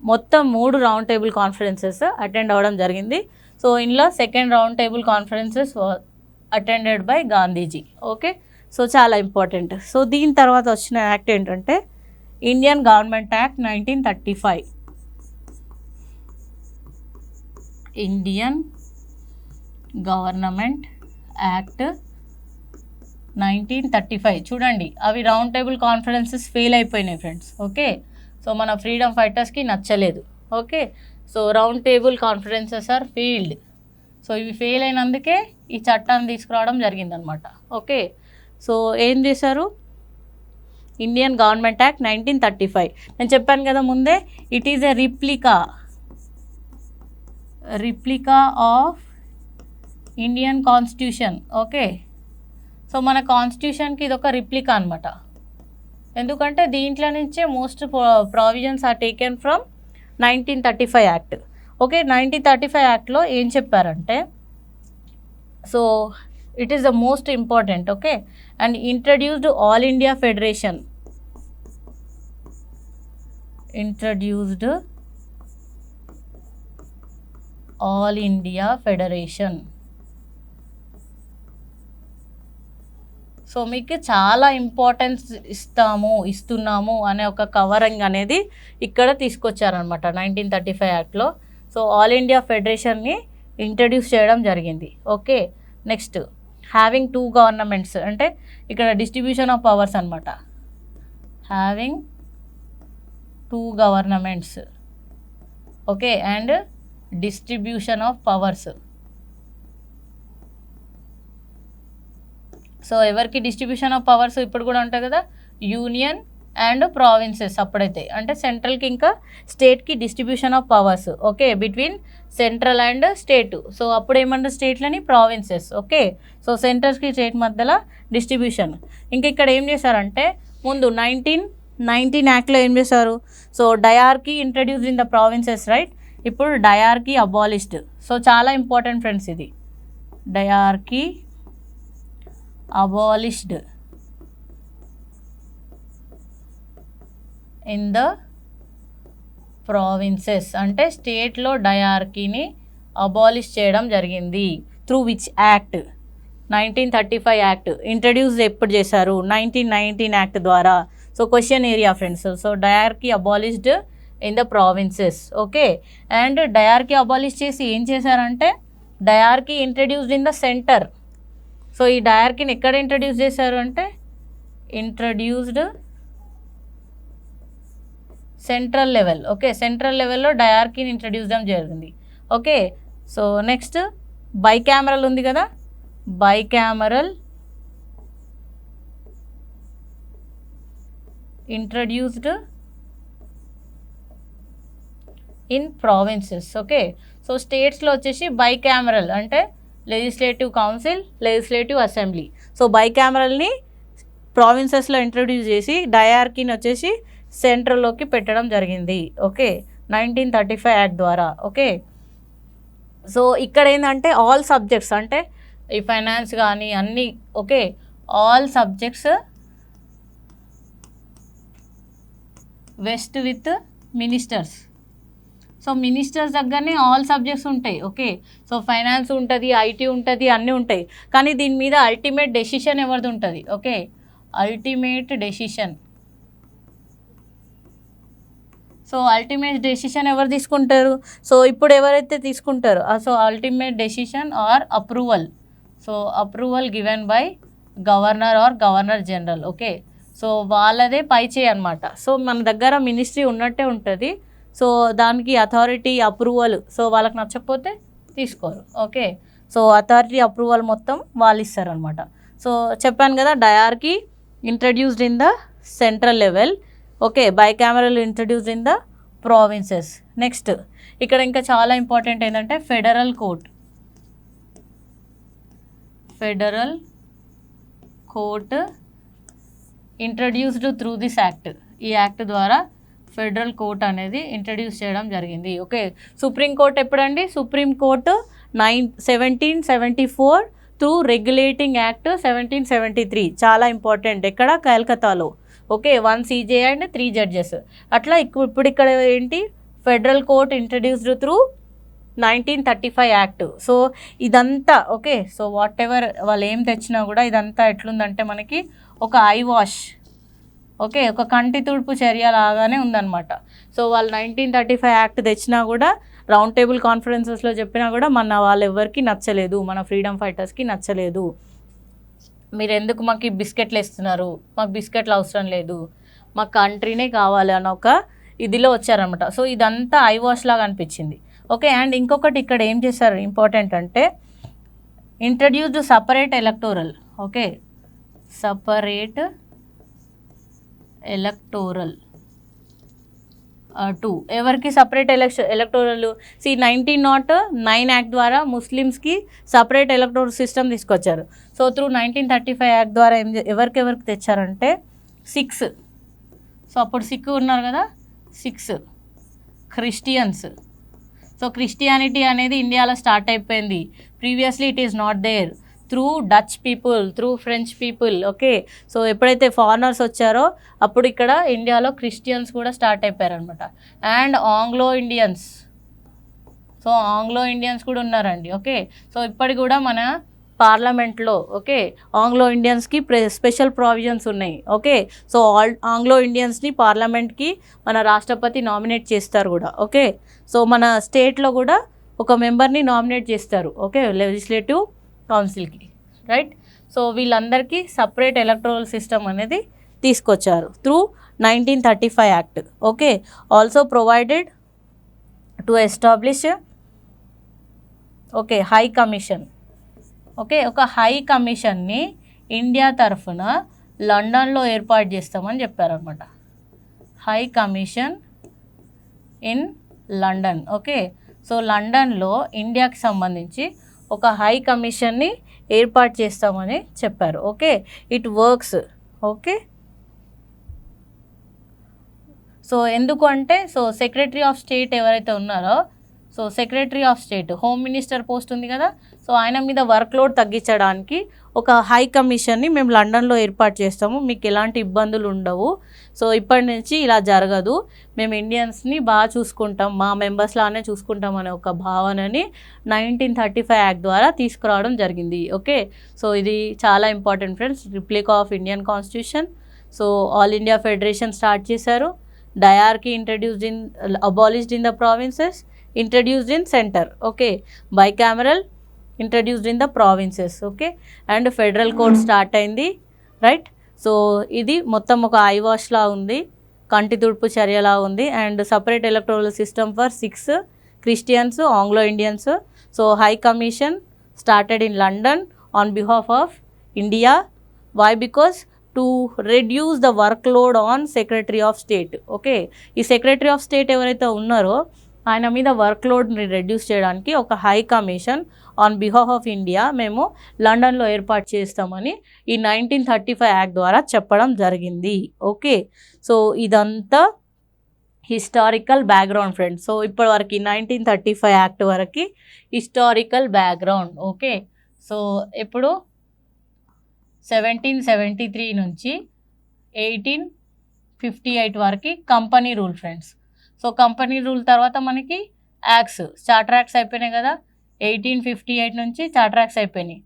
S1: మొత్తం 3 రౌండ్ టేబుల్ కాన్ఫరెన్సెస్ అటెండ్ అవ్వడం జరిగింది. సో ఇందులో second round table conferences attended by Gandhiji. Okay, so చాలా ఇంపార్టెంట్. సో దీని తర్వాత వచ్చిన యాక్ట్ ఏంటంటే Indian government act 1935. Indian government act 1935. చూడండి, అవి రౌండ్ టేబుల్ కాన్ఫరెన్సెస్ ఫెయిల్ అయిపోయినాయి ఫ్రెండ్స్. ఓకే, సో మన ఫ్రీడమ్ ఫైటర్స్కి నచ్చలేదు. Okay, so round table conferences are failed. So ఇవి ఫెయిల్ అయినందుకే ఈ చట్టాన్ని తీసుకురావడం జరిగిందనమాట. ఓకే, సో ఏం చేశారు, ఇండియన్ గవర్నమెంట్ యాక్ట్ 1935. నేను చెప్పాను కదా ముందే, it is a replica of Indian constitution. Okay, so మన కాన్స్టిట్యూషన్కి ఇది ఒక రిప్లికా అనమాట. ఎందుకంటే దీంట్లో నుంచే most provisions are taken from 1935 act. Okay, 1935 యాక్ట్లో ఏం చెప్పారంటే, so it is the most important. Okay, and introduced all India federation, introduced all India federation. So మీకు చాలా ఇంపార్టెన్స్ ఇస్తున్నాము అనే ఒక కవరింగ్ అనేది ఇక్కడ తీసుకొచ్చారనమాట 1935 యాక్ట్లో. సో ఆల్ ఇండియా ఫెడరేషన్ని ఇంట్రడ్యూస్ చేయడం జరిగింది. ఓకే, నెక్స్ట్ హ్యావింగ్ 2 గవర్నమెంట్స్, అంటే ఇక్కడ డిస్ట్రిబ్యూషన్ ఆఫ్ పవర్స్ అనమాట. Having 2 governments. Okay, and distribution of powers. So ఎవరికి డిస్ట్రిబ్యూషన్ ఆఫ్ పవర్స్ ఇప్పుడు కూడా ఉంటాయి కదా, యూనియన్ అండ్ ప్రావిన్సెస్ అప్పుడైతే, అంటే సెంట్రల్కి ఇంకా స్టేట్కి distribution of powers. Okay, between central and state. So అప్పుడు ఏమంటారు స్టేట్లని ప్రావిన్సెస్. ఓకే, సో సెంటర్స్కి స్టేట్ మధ్యలో డిస్ట్రిబ్యూషన్. ఇంకా ఇక్కడ ఏం చేశారంటే ముందు 1919 యాక్ట్లో ఏం చేశారు, so dyarchy introduce in the provinces, right. ఇప్పుడు డయార్కీ అబాలిష్డ్. సో చాలా ఇంపార్టెంట్ ఫ్రెండ్స్ ఇది, dyarchy abolished in the provinces, అంటే స్టేట్లో డయార్కీని అబాలిష్ చేయడం జరిగింది. Through which act, 1935 act. Introduce ఎప్పుడు చేశారు, 1919 యాక్ట్ ద్వారా. So question area friends. So dyarchy abolished in the provinces. Okay, and dyarchy abolish చేసి ఏం చేశారంటే dyarchy introduced in the centre. So ఈ డయార్కీని ఎక్కడ ఇంట్రడ్యూస్ చేశారు అంటే introduced central level. Okay, central లెవెల్లో డయార్కీని ఇంట్రడ్యూస్ చేయడం జరిగింది. ఓకే, సో నెక్స్ట్ బైకామరల్ ఉంది కదా, bicameral introduced in provinces. Okay, so స్టేట్స్లో వచ్చేసి బైకామరల్ అంటే legislative council, legislative assembly. So బైకామరల్ని ప్రావిన్సెస్లో ఇంట్రడ్యూస్ చేసి డయార్కీని వచ్చేసి సెంట్రల్లోకి పెట్టడం జరిగింది. ఓకే, 1935 యాక్ట్ ద్వారా. ఓకే, సో ఇక్కడ ఏంటంటే ఆల్ సబ్జెక్ట్స్, అంటే ఈ ఫైనాన్స్ కానీ అన్నీ. Okay, all subjects vest with ministers. So ministers దగ్గరనే ఆల్ సబ్జెక్ట్స్ ఉంటాయి. ఓకే, సో ఫైనాన్స్ ఉంటుంది, ఐటీ ఉంటుంది, అన్నీ ఉంటాయి. కానీ దీని మీద అల్టిమేట్ డెసిషన్ ఎవరిది ఉంటుంది. Okay, ultimate decision. So ultimate decision ఎవరు తీసుకుంటారు, సో ఇప్పుడు ఎవరైతే తీసుకుంటారో so ultimate decision or approval. So approval given by governor or governor general. Okay, so వాళ్ళదే పై చేయి అనమాట. సో మన దగ్గర మినిస్ట్రీ ఉన్నట్టే ఉంటుంది. సో దానికి అథారిటీ అప్రూవల్, సో వాళ్ళకి నచ్చకపోతే తీసుకోరు. ఓకే, సో అథారిటీ అప్రూవల్ మొత్తం వాళ్ళు ఇస్తారనమాట. సో చెప్పాను కదా dyarchy introduced in the central level. Okay, bicameral introduced in the provinces. Next ఇక్కడ ఇంకా చాలా ఇంపార్టెంట్ ఏంటంటే federal court. Federal court introduced through this act. ఈ యాక్ట్ ద్వారా ఫెడరల్ కోర్ట్ అనేది ఇంట్రడ్యూస్ చేయడం జరిగింది. ఓకే, సుప్రీంకోర్టు ఎప్పుడండి, సుప్రీంకోర్టు 1774 త్రూ రెగ్యులేటింగ్ యాక్ట్ 1773. చాలా ఇంపార్టెంట్, ఎక్కడ కలకత్తాలో. Okay, 1 CJ and 3 judges. అట్లా ఇప్పుడు ఇక్కడ ఏంటి federal court introduced through 1935 act. So ఇదంతా ఓకే, సో వాట్ ఎవర్ వాళ్ళు ఏం తెచ్చినా కూడా ఇదంతా ఎట్లుందంటే మనకి ఒక ఐ వాష్. ఓకే, ఒక కంటి తుడుపు చర్య లాగానే ఉందన్నమాట. సో వాళ్ళు 1935 యాక్ట్ తెచ్చినా కూడా రౌండ్ టేబుల్ కాన్ఫరెన్సెస్లో చెప్పినా కూడా మన వాళ్ళు ఎవరికి నచ్చలేదు, మన ఫ్రీడమ్ ఫైటర్స్కి నచ్చలేదు. మీరు ఎందుకు మాకు బిస్కెట్లు ఇస్తున్నారు, మాకు బిస్కెట్లు అవసరం లేదు, మాకు కంట్రీనే కావాలి అన్న ఒక ఇదిలో వచ్చారనమాట. సో ఇదంతా ఐ వాష్ లాగా అనిపించింది. ఓకే, అండ్ ఇంకొకటి ఇక్కడ ఏం చేశారు ఇంపార్టెంట్ అంటే introduced separate electoral. Okay, separate electoral 2 ఎవరికి సపరేట్ ఎలక్టోరల్ 1909 యాక్ట్ ద్వారా ముస్లిమ్స్కి సపరేట్ ఎలక్టోరల్ సిస్టమ్ తీసుకొచ్చారు. సో త్రూ 1935 యాక్ట్ ద్వారా ఎవరికి తెచ్చారంటే 6. సో అప్పుడు సిక్ ఉన్నారు కదా, 6 క్రిస్టియన్స్. సో క్రిస్టియానిటీ అనేది ఇండియాలో స్టార్ట్ అయిపోయింది. Previously it is not there. Through Dutch people, through French people. Okay, so ఎప్పుడైతే ఫారినర్స్ వచ్చారో అప్పుడు ఇక్కడ ఇండియాలో క్రిస్టియన్స్ కూడా స్టార్ట్ అయిపోయారనమాట. And Anglo Indians. So Anglo Indians కూడా ఉన్నారండి. ఓకే, సో ఇప్పటికి కూడా మన పార్లమెంట్లో ఓకే ఆంగ్లో ఇండియన్స్కి స్పెషల్ ప్రావిజన్స్ ఉన్నాయి. ఓకే, సో ఆంగ్లో ఇండియన్స్ని పార్లమెంట్కి మన రాష్ట్రపతి నామినేట్ చేస్తారు కూడా. ఓకే, సో మన స్టేట్లో కూడా ఒక మెంబర్ని నామినేట్ చేస్తారు. ఓకే, లెజిస్లేటివ్ కౌన్సిల్కి, రైట్. సో వీళ్ళందరికీ సపరేట్ ఎలక్టోరల్ సిస్టమ్ అనేది తీసుకొచ్చారు through 1935 act. Okay, also provided to establish okay high commission. Okay, ఒక హై కమిషన్ని ఇండియా తరఫున లండన్లో ఏర్పాటు చేస్తామని చెప్పారనమాట. High commission in London. Okay, so లండన్లో ఇండియాకి సంబంధించి ఒక హై కమిషన్ని ఏర్పాటు చేస్తామని చెప్పారు. Okay, it works. Okay, so ఎందుకు అంటే సో సెక్రటరీ ఆఫ్ స్టేట్ ఎవరైతే ఉన్నారో, so secretary of state home minister post ఉంది కదా, సో ఆయన మీద వర్క్ లోడ్ తగ్గించడానికి ఒక హై కమిషన్ని మేము లండన్లో ఏర్పాటు చేస్తాము, మీకు ఎలాంటి ఇబ్బందులు ఉండవు, సో ఇప్పటి నుంచి ఇలా జరగదు, మేము ఇండియన్స్ని బాగా చూసుకుంటాం, మా మెంబర్స్ లానే చూసుకుంటాం అనే ఒక భావనని 1935 యాక్ట్ ద్వారా తీసుకురావడం జరిగింది. ఓకే, సో ఇది చాలా important friends. Replica of Indian constitution. So all India federation start చేశారు. Diarchy introduced in abolished in the provinces, introduced in center. Okay, bicameral introduced in the provinces. Okay, and federal court start అయింది, right. So ఇది మొత్తం ఒక eyewash లా ఉంది, కంటి తుడుపు చర్యలా ఉంది. And separate electoral system for 6 Christians, Anglo Indians. So high commission started in London on behalf of India. Why? Because to reduce the work load on secretary of state. Okay, ఈ secretary of state ఎవరైతే ఉన్నారో ఆయన మీద work లోడ్ని reduce చేయడానికి ఒక high commission on behalf of India మేము లండన్లో ఏర్పాటు చేస్తామని ఈ 1935 యాక్ట్ ద్వారా చెప్పడం జరిగింది. ఓకే, సో ఇదంతా హిస్టారికల్ బ్యాక్గ్రౌండ్ ఫ్రెండ్స్. సో ఇప్పటి వరకు 1935 యాక్ట్ వరకు హిస్టారికల్ బ్యాక్గ్రౌండ్. ఓకే, సో ఇప్పుడు 1773 నుంచి 1858 వరకు company rule friends. So company rule తర్వాత మనకి యాక్ట్స్, చార్టర్ యాక్ట్స్ అయిపోయినాయి కదా. 1858 నుంచి చార్టర్ యాక్ట్స్ అయిపోయినాయి.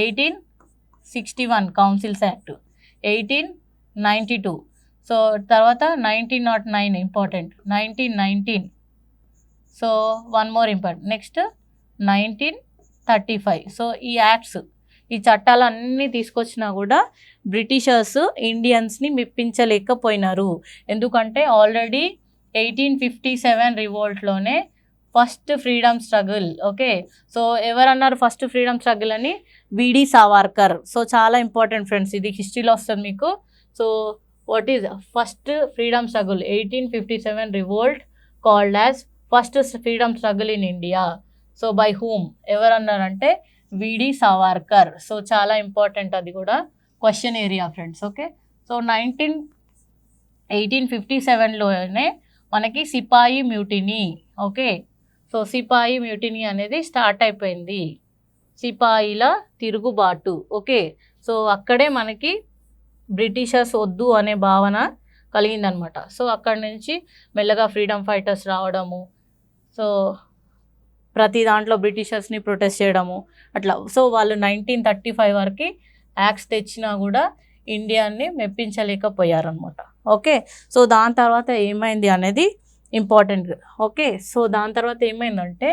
S1: 1861 కౌన్సిల్స్ యాక్ట్, 1892. సో తర్వాత 1909 important, 1919. So one more important, next 1935. So ఈ యాక్ట్స్, ఈ చట్టాలన్నీ తీసుకొచ్చినా కూడా బ్రిటిషర్స్ ఇండియన్స్ని మెప్పించలేకపోయినారు. ఎందుకంటే ఆల్రెడీ 1857 రివోల్ట్లోనే first freedom struggle. Okay, so ఎవరన్నారు ఫస్ట్ ఫ్రీడమ్ స్ట్రగుల్ అని? విడి సావర్కర్. సో చాలా ఇంపార్టెంట్ ఫ్రెండ్స్, ఇది హిస్టరీలో వస్తుంది మీకు. So what is first freedom struggle? 1857 revolt called as first freedom struggle in India. So by whom? ఎవరన్నారంటే విడి సావర్కర్. సో చాలా important, అది కూడా question area friends. Okay, so 1857లోనే మనకి సిపాయి మ్యూటినీ. ఓకే, సో సిపాయి మ్యూటినీ అనేది స్టార్ట్ అయిపోయింది, సిపాయిల తిరుగుబాటు. ఓకే, సో అక్కడే మనకి బ్రిటిషర్స్ వద్దు అనే భావన కలిగిందనమాట. సో అక్కడి నుంచి మెల్లగా ఫ్రీడమ్ ఫైటర్స్ రావడము, సో ప్రతి దాంట్లో బ్రిటిషర్స్ని ప్రొటెస్ట్ చేయడము అట్లా. సో వాళ్ళు 1935 వరకు యాక్ట్స్ తెచ్చినా కూడా ఇండియాని మెప్పించలేకపోయారనమాట. ఓకే, సో దాని తర్వాత ఏమైంది అనేది ఇంపార్టెంట్. ఓకే, సో దాని తర్వాత ఏమైందంటే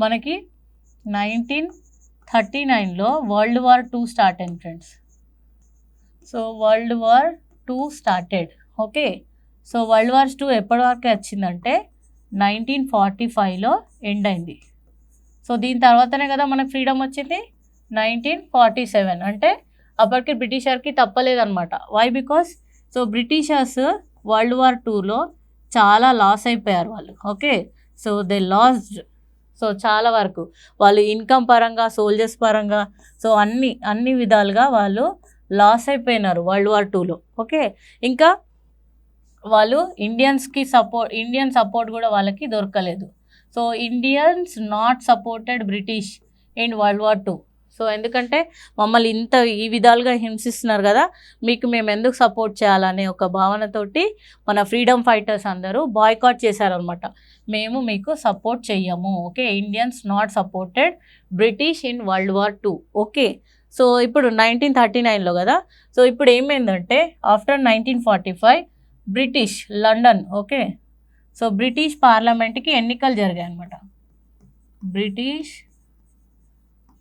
S1: మనకి 1939లో వరల్డ్ వార్ 2 స్టార్ట్ అయింది friends. So world war 2 started. Okay, so world war 2 ఎప్పటి వరకు వచ్చిందంటే 1945లో ఎండ్ అయింది. సో దీని తర్వాతనే కదా మనకు ఫ్రీడమ్ వచ్చింది 1947. అంటే అప్పటికి బ్రిటిషర్కి తప్పలేదన్నమాట. Why? Because so Britishers world war 2లో చాలా లాస్ అయిపోయారు వాళ్ళు. Okay, so they lost. So చాలా వరకు వాళ్ళు ఇన్కమ్ పరంగా, సోల్జర్స్ పరంగా, సో అన్ని విధాలుగా వాళ్ళు లాస్ అయిపోయినారు వరల్డ్ వార్ 2లో. ఓకే, ఇంకా వాళ్ళు ఇండియన్ సపోర్ట్ కూడా వాళ్ళకి దొరకలేదు. So Indians not supported British in world war 2. So ఎందుకంటే మమ్మల్ని ఈ విధాలుగా హింసిస్తున్నారు కదా, మీకు మేము ఎందుకు సపోర్ట్ చేయాలనే ఒక భావనతోటి మన ఫ్రీడమ్ ఫైటర్స్ అందరూ బాయ్కాట్ చేశారనమాట. మేము మీకు సపోర్ట్ చెయ్యము. Okay, Indians not supported British in world war 2. Okay, so ఇప్పుడు 1939లో కదా. సో ఇప్పుడు ఏమైందంటే after 1945 British London. Okay, so British పార్లమెంట్కి ఎన్నికలు జరిగాయి అనమాట. British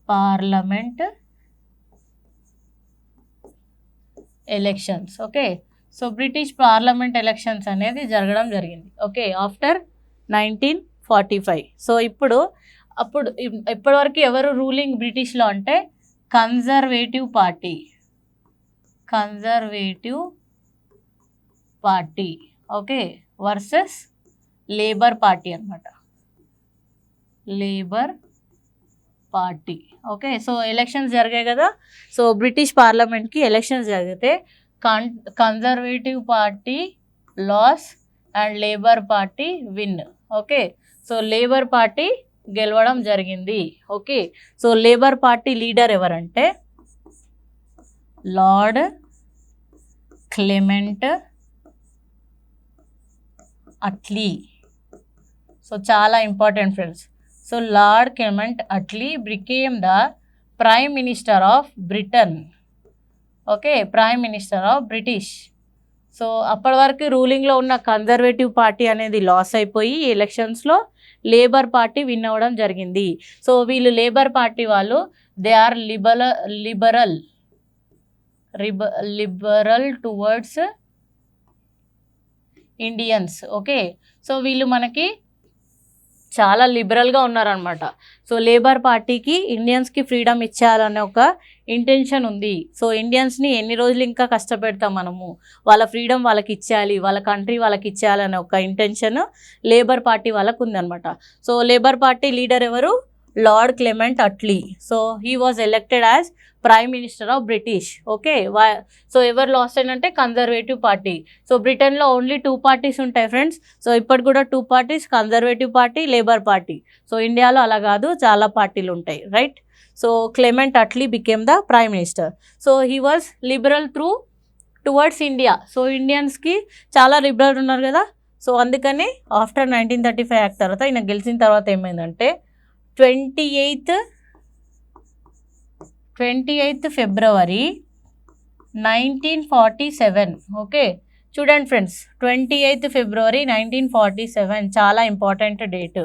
S1: parliament elections. Okay, so British parliament elections అనేది జరగడం జరిగింది. Okay, after 1945. సో ఇప్పటివరకు ఎవరు రూలింగ్ బ్రిటిష్లో అంటే conservative party. Okay, versus labour party అనమాట. Labour party. Okay, so elections జరిగాయి కదా. సో బ్రిటిష్ పార్లమెంట్కి ఎలక్షన్స్ జరిగితే conservative party loss and labour party win. Okay, so labour party గెలవడం జరిగింది. Okay, so labour party leader ఎవరంటే లార్డ్ క్లెమెంట్ అట్లీ. సో చాలా important friends. So lord Clement Attlee became the prime minister of Britain. Okay, prime minister of British. So అప్పటి వరకు రూలింగ్లో ఉన్న conservative party అనేది loss అయిపోయి ఎలక్షన్స్లో లేబర్ పార్టీ విన్ అవ్వడం జరిగింది. సో వీళ్ళు లేబర్ పార్టీ వాళ్ళు they are liberal towards Indians. Okay, so వీళ్ళు మనకి చాలా లిబరల్గా ఉన్నారనమాట. సో లేబర్ పార్టీకి ఇండియన్స్కి ఫ్రీడమ్ ఇచ్చేయాలనే ఒక ఇంటెన్షన్ ఉంది. సో ఇండియన్స్ని ఎన్ని రోజులు ఇంకా కష్టపెడతాం మనము, వాళ్ళ ఫ్రీడమ్ వాళ్ళకి ఇచ్చేయాలి, వాళ్ళ కంట్రీ వాళ్ళకి ఇచ్చేయాలనే ఒక ఇంటెన్షన్ లేబర్ పార్టీ వాళ్ళకు ఉందన్నమాట. సో లేబర్ పార్టీ లీడర్ ఎవరు? Lord Clement Attlee. So he was elected as prime minister of British. Okay, so ఎవరు లాస్ట్ అంటే కన్జర్వేటివ్ పార్టీ. సో బ్రిటన్లో ఓన్లీ 2 పార్టీస్ ఉంటాయి ఫ్రెండ్స్. సో ఇప్పటి కూడా 2 parties, conservative party, labour party. So ఇండియాలో అలా కాదు, చాలా పార్టీలు ఉంటాయి, right. So Clement Attlee became the prime minister. So he was liberal towards India. So ఇండియన్స్కి చాలా లిబరల్ ఉన్నారు కదా. సో అందుకని ఆఫ్టర్ 1935 యాక్ట్ తర్వాత ఈయన గెలిచిన తర్వాత ఏమైందంటే 28th ఫిబ్రవరి 1947. ఓకే, చూడండి ఫ్రెండ్స్, 28th ఫిబ్రవరి 1947 చాలా important date.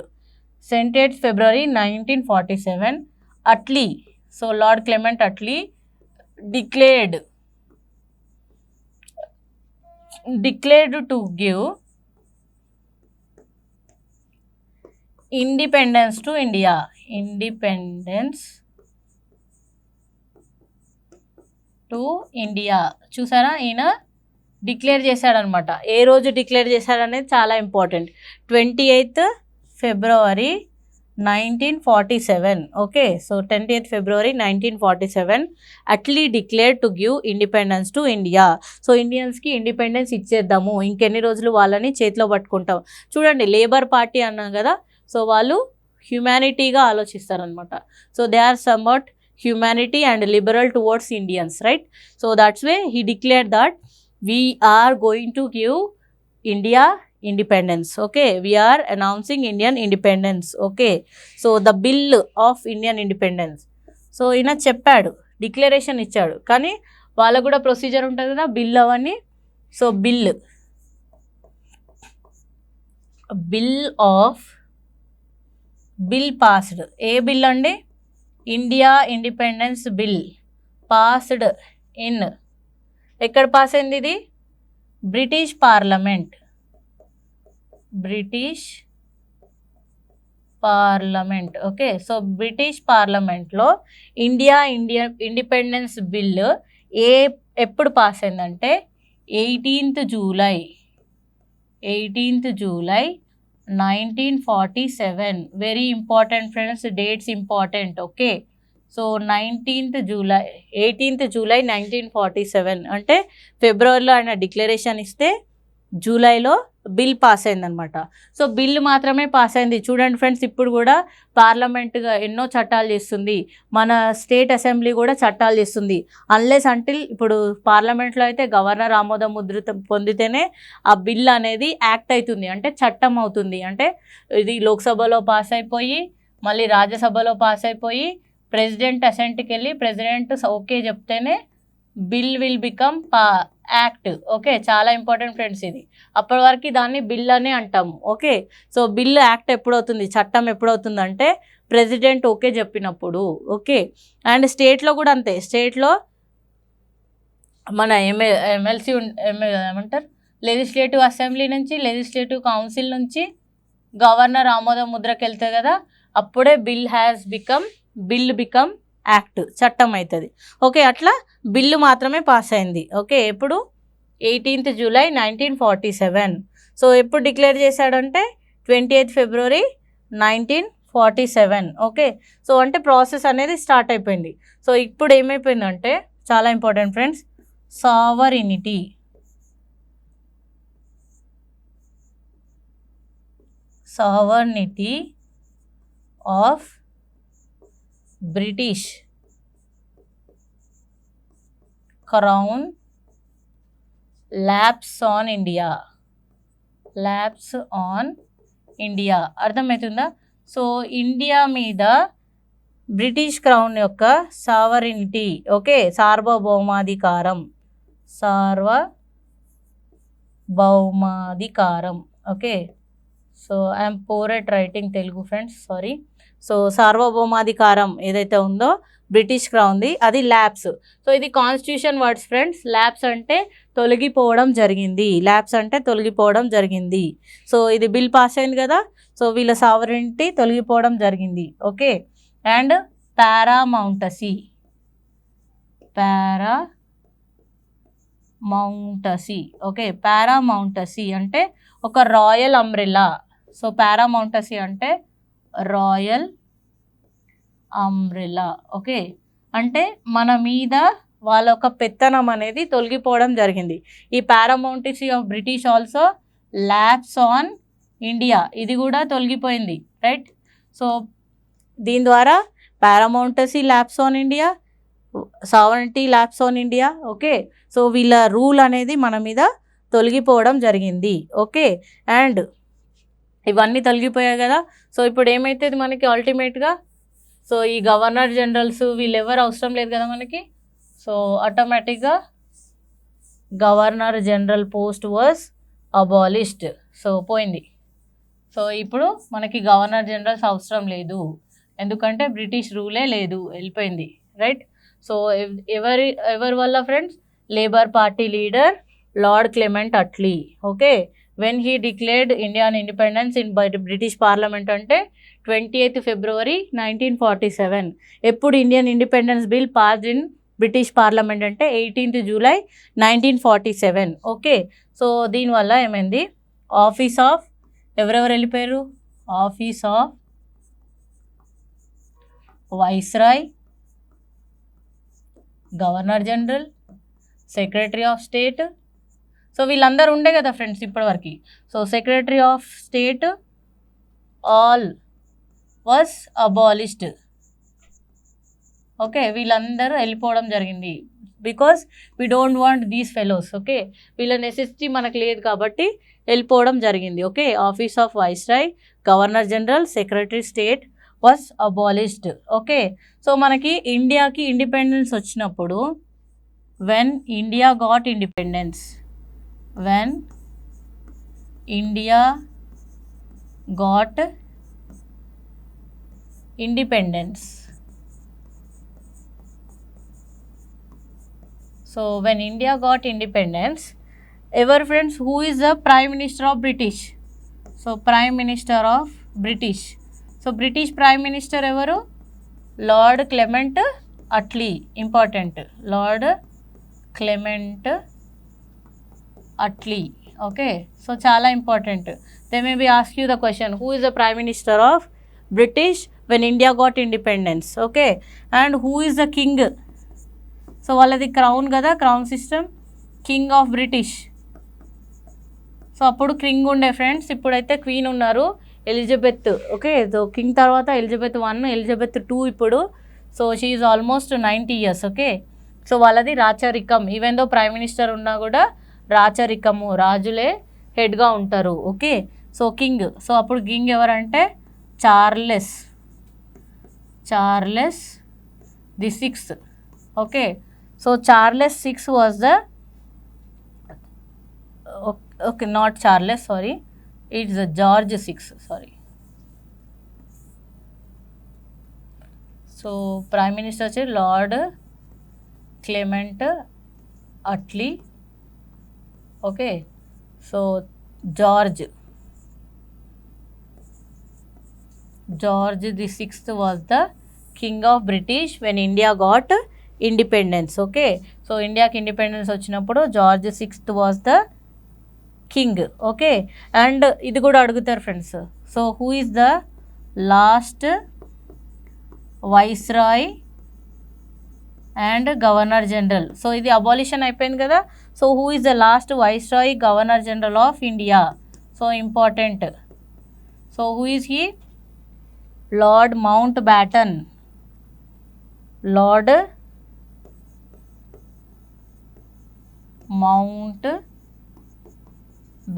S1: 28th February 1947 Attlee, so lord Clement Attlee declared to give independence to India. చూసారా, ఈయన డిక్లేర్ చేశాడనమాట. ఏ రోజు డిక్లేర్ చేశాడనేది చాలా important. 28th February 1947. Okay, so 28th February 1947 Attlee declare to give independence to India. So ఇండియన్స్కి independence ఇచ్చేద్దాము, ఇంకెన్ని రోజులు వాళ్ళని చేతిలో పట్టుకుంటాం. చూడండి, లేబర్ పార్టీ అన్నాం కదా. సో వాళ్ళు హ్యుమానిటీగా ఆలోచిస్తారనమాట. So they are somewhat humanity and liberal towards Indians, right? So that's why he declared that we are going to give India independence. Okay, we are announcing Indian independence. Okay, so the bill of Indian independence. So ఈయన చెప్పాడు, declaration ఇచ్చాడు, కానీ వాళ్ళకు కూడా procedure ఉంటుంది కదా, bill అవన్నీ. So bill passed. ఏ బిల్ అండి? India independence bill passed in, ఎక్కడ పాస్ అయింది ఇది? British parliament. Okay, so British పార్లమెంట్లో ఇండియా ఇండిపెండెన్స్ బిల్ ఎప్పుడు పాస్ అయిందంటే 18th July 18th July 1947. Very important friends, dates important. Okay, సో 18th July 1947 అంటే ఫిబ్రవరిలో ఆయన డిక్లరేషన్ ఇస్తే జూలైలో బిల్ పాస్ అయిందనమాట. సో బిల్ మాత్రమే పాస్ అయింది. చూడండి ఫ్రెండ్స్, ఇప్పుడు కూడా పార్లమెంట్గా ఎన్నో చట్టాలు చేస్తుంది, మన స్టేట్ అసెంబ్లీ కూడా చట్టాలు చేస్తుంది. అన్లెస్ అంటిల్ ఇప్పుడు పార్లమెంట్లో అయితే గవర్నర్ ఆమోదం ముద్ర పొందితేనే ఆ బిల్ అనేది యాక్ట్ అవుతుంది, అంటే చట్టం అవుతుంది. అంటే ఇది లోక్సభలో పాస్ అయిపోయి మళ్ళీ రాజ్యసభలో పాస్ అయిపోయి ప్రెసిడెంట్ అసెంట్కి వెళ్ళి ప్రెసిడెంట్ ఓకే చెప్తేనే bill will become act. Okay, చాలా ఇంపార్టెంట్ ఫ్రెండ్స్ ఇది. అప్పటి వరకు దాన్ని బిల్ అనే అంటాము. ఓకే, సో బిల్ యాక్ట్ ఎప్పుడవుతుంది, చట్టం ఎప్పుడవుతుందంటే ప్రెసిడెంట్ ఓకే చెప్పినప్పుడు. ఓకే, అండ్ స్టేట్లో కూడా అంతే. స్టేట్లో మన ఎమ్మెల్సీ ఏమంటారు, లెజిస్లేటివ్ అసెంబ్లీ నుంచి, లెజిస్లేటివ్ కౌన్సిల్ నుంచి గవర్నర్ ఆమోద ముద్రకి వెళ్తాయి కదా, అప్పుడే బిల్ బికమ్ యాక్ట్, చట్టం అవుతుంది. ఓకే, అట్లా బిల్లు మాత్రమే పాస్ అయింది. ఓకే, ఎప్పుడు 18th July 1947. సో ఎప్పుడు డిక్లేర్ చేశాడంటే 28th February 1947. ఓకే, సో అంటే ప్రాసెస్ అనేది స్టార్ట్ అయిపోయింది. సో ఇప్పుడు ఏమైపోయిందంటే చాలా important friends, sovereignty of British crown lapse on India. అర్థమవుతుందా? సో ఇండియా మీద బ్రిటిష్ క్రౌన్ యొక్క సావరినిటీ, ఓకే, సార్వభౌమాధికారం. Okay, so I'm poor at writing Telugu friends, sorry. So సార్వభౌమాధికారం ఏదైతే ఉందో బ్రిటిష్ క్రౌన్ది, అది ల్యాప్స్. సో ఇది కాన్స్టిట్యూషన్ వర్డ్స్ ఫ్రెండ్స్. ల్యాప్స్ అంటే తొలగిపోవడం జరిగింది. సో ఇది బిల్ పాస్ అయింది కదా, సో వీళ్ళ సావరెంటీ తొలగిపోవడం జరిగింది. Okay, and పారామౌంటసీ. ఓకే, పారామౌంటసీ అంటే ఒక రాయల్ అంబ్రెల్లా. సో పారామౌంటసీ అంటే రాయల్ అంబ్రెల్లా. ఓకే, అంటే మన మీద వాళ్ళ ఒక పెత్తనం అనేది తొలగిపోవడం జరిగింది. ఈ paramountcy of British also lapse on India, ఇది కూడా తొలగిపోయింది, రైట్. సో దీని ద్వారా paramountcy lapse on India, sovereignty lapse on India. Okay, so వీళ్ళ రూల్ అనేది మన మీద తొలగిపోవడం జరిగింది. ఓకే, అండ్ ఇవన్నీ తొలగిపోయాయి కదా. సో ఇప్పుడు ఏమైతుంది మనకి అల్టిమేట్గా, సో ఈ గవర్నర్ జనరల్స్ వీళ్ళు ఎవరు అవసరం లేదు కదా మనకి. సో ఆటోమేటిక్గా governor general post was abolished. So పోయింది. సో ఇప్పుడు మనకి గవర్నర్ జనరల్స్ అవసరం లేదు, ఎందుకంటే బ్రిటిష్ రూలే లేదు, వెళ్ళిపోయింది, రైట్. సో ఎవరి వల్ల friends, labour party leader lord Clement Attlee. Okay, when he declared Indian independence in by British parliament అంటే 28th February 1947. ఎప్పుడు Indian independence bill passed in British parliament అంటే 18th July 1947. ఓకే, సో దీనివల్ల ఏమైంది, office of ఎవరెవరు వెళ్ళిపోయారు, office of viceroy, governor general, secretary of state, so వీళ్ళందరూ ఉండే కదా ఫ్రెండ్స్ ఇప్పటివరకు. So secretary of state all was abolished. Okay, వీళ్ళందరూ వెళ్ళిపోవడం జరిగింది, because we don't want these fellows. Okay, వీళ్ళ నెసెసిటీ మనకు లేదు కాబట్టి వెళ్ళిపోవడం జరిగింది. Okay, office of viceroy, governor general, secretary state was abolished. Okay, so మనకి ఇండియాకి ఇండిపెండెన్స్ వచ్చినప్పుడు, when India got independence, So when India got independence, ever friends, who is the Prime Minister of British? So Prime Minister of British. So British Prime Minister evaru? Lord Clement Attlee. Important. Lord Clement Attlee. Okay, so చాలా important. They may be ask you the question, who is the prime minister of British when India got independence? Okay, and who is the king? So వాళ్ళది crown కదా, crown system, king of British. So అప్పుడు king ఉండే friends, ఇప్పుడైతే queen ఉన్నారు, Elizabeth. Okay, so king తర్వాత Elizabeth 1, Elizabeth 2 ఇప్పుడు. So she is almost 90 years. Okay, so వాళ్ళది రాచరికం. ఈవెన్ దో ప్రైమ్ మినిస్టర్ ఉన్నా కూడా రాచరికము, రాజులే హెడ్గా ఉంటారు. Okay, so king. సో అప్పుడు కింగ్ ఎవరంటే Charles the 6th. Okay, so Charles 6 was the, okay not Charles, sorry, it's George 6, sorry. So prime minister వచ్చి lord Clement Attlee. Okay, so George the 6th was the king of British when India got independence. Okay, so ఇండియాకి independence వచ్చినప్పుడు George 6th was the king. Okay, and ఇది కూడా అడుగుతారు friends. So who is the last viceroy and governor general? So ఇది abolition అయిపోయింది కదా. So who is the last viceroy governor general of India? So important. So who is he? Lord mount baton. Lord mount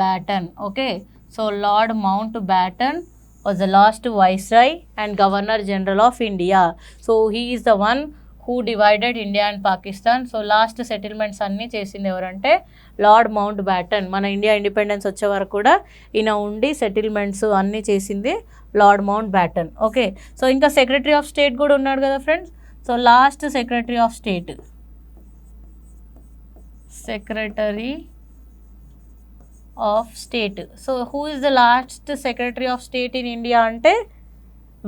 S1: baton. Okay, so lord mount baton was the last viceroy and governor general of India. So he is the one who divided India and Pakistan. So last settlements అన్నీ చేసింది ఎవరంటే lord Mountbatten. మన India independence వచ్చే వరకు కూడా ఈయన ఉండి settlements అన్నీ చేసింది lord Mountbatten. Okay, so ఇంకా సెక్రటరీ ఆఫ్ స్టేట్ కూడా ఉన్నాడు కదా friends. So last secretary of state, so who is the last secretary of state in India అంటే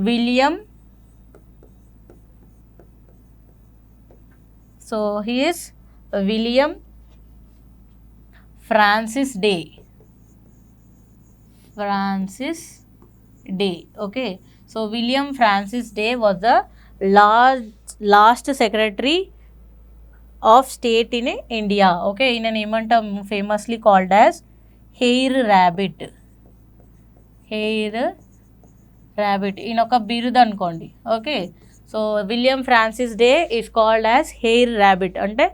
S1: William. So he is William Francis Day. Okay, so William Francis Day was the last secretary of state in India. Okay, ఈయనని ఏమంటాం famously called as hair rabbit. ఈయన ఒక బిరుదు అనుకోండి. Okay, so William Francis day is called as hair rabbit, అంటే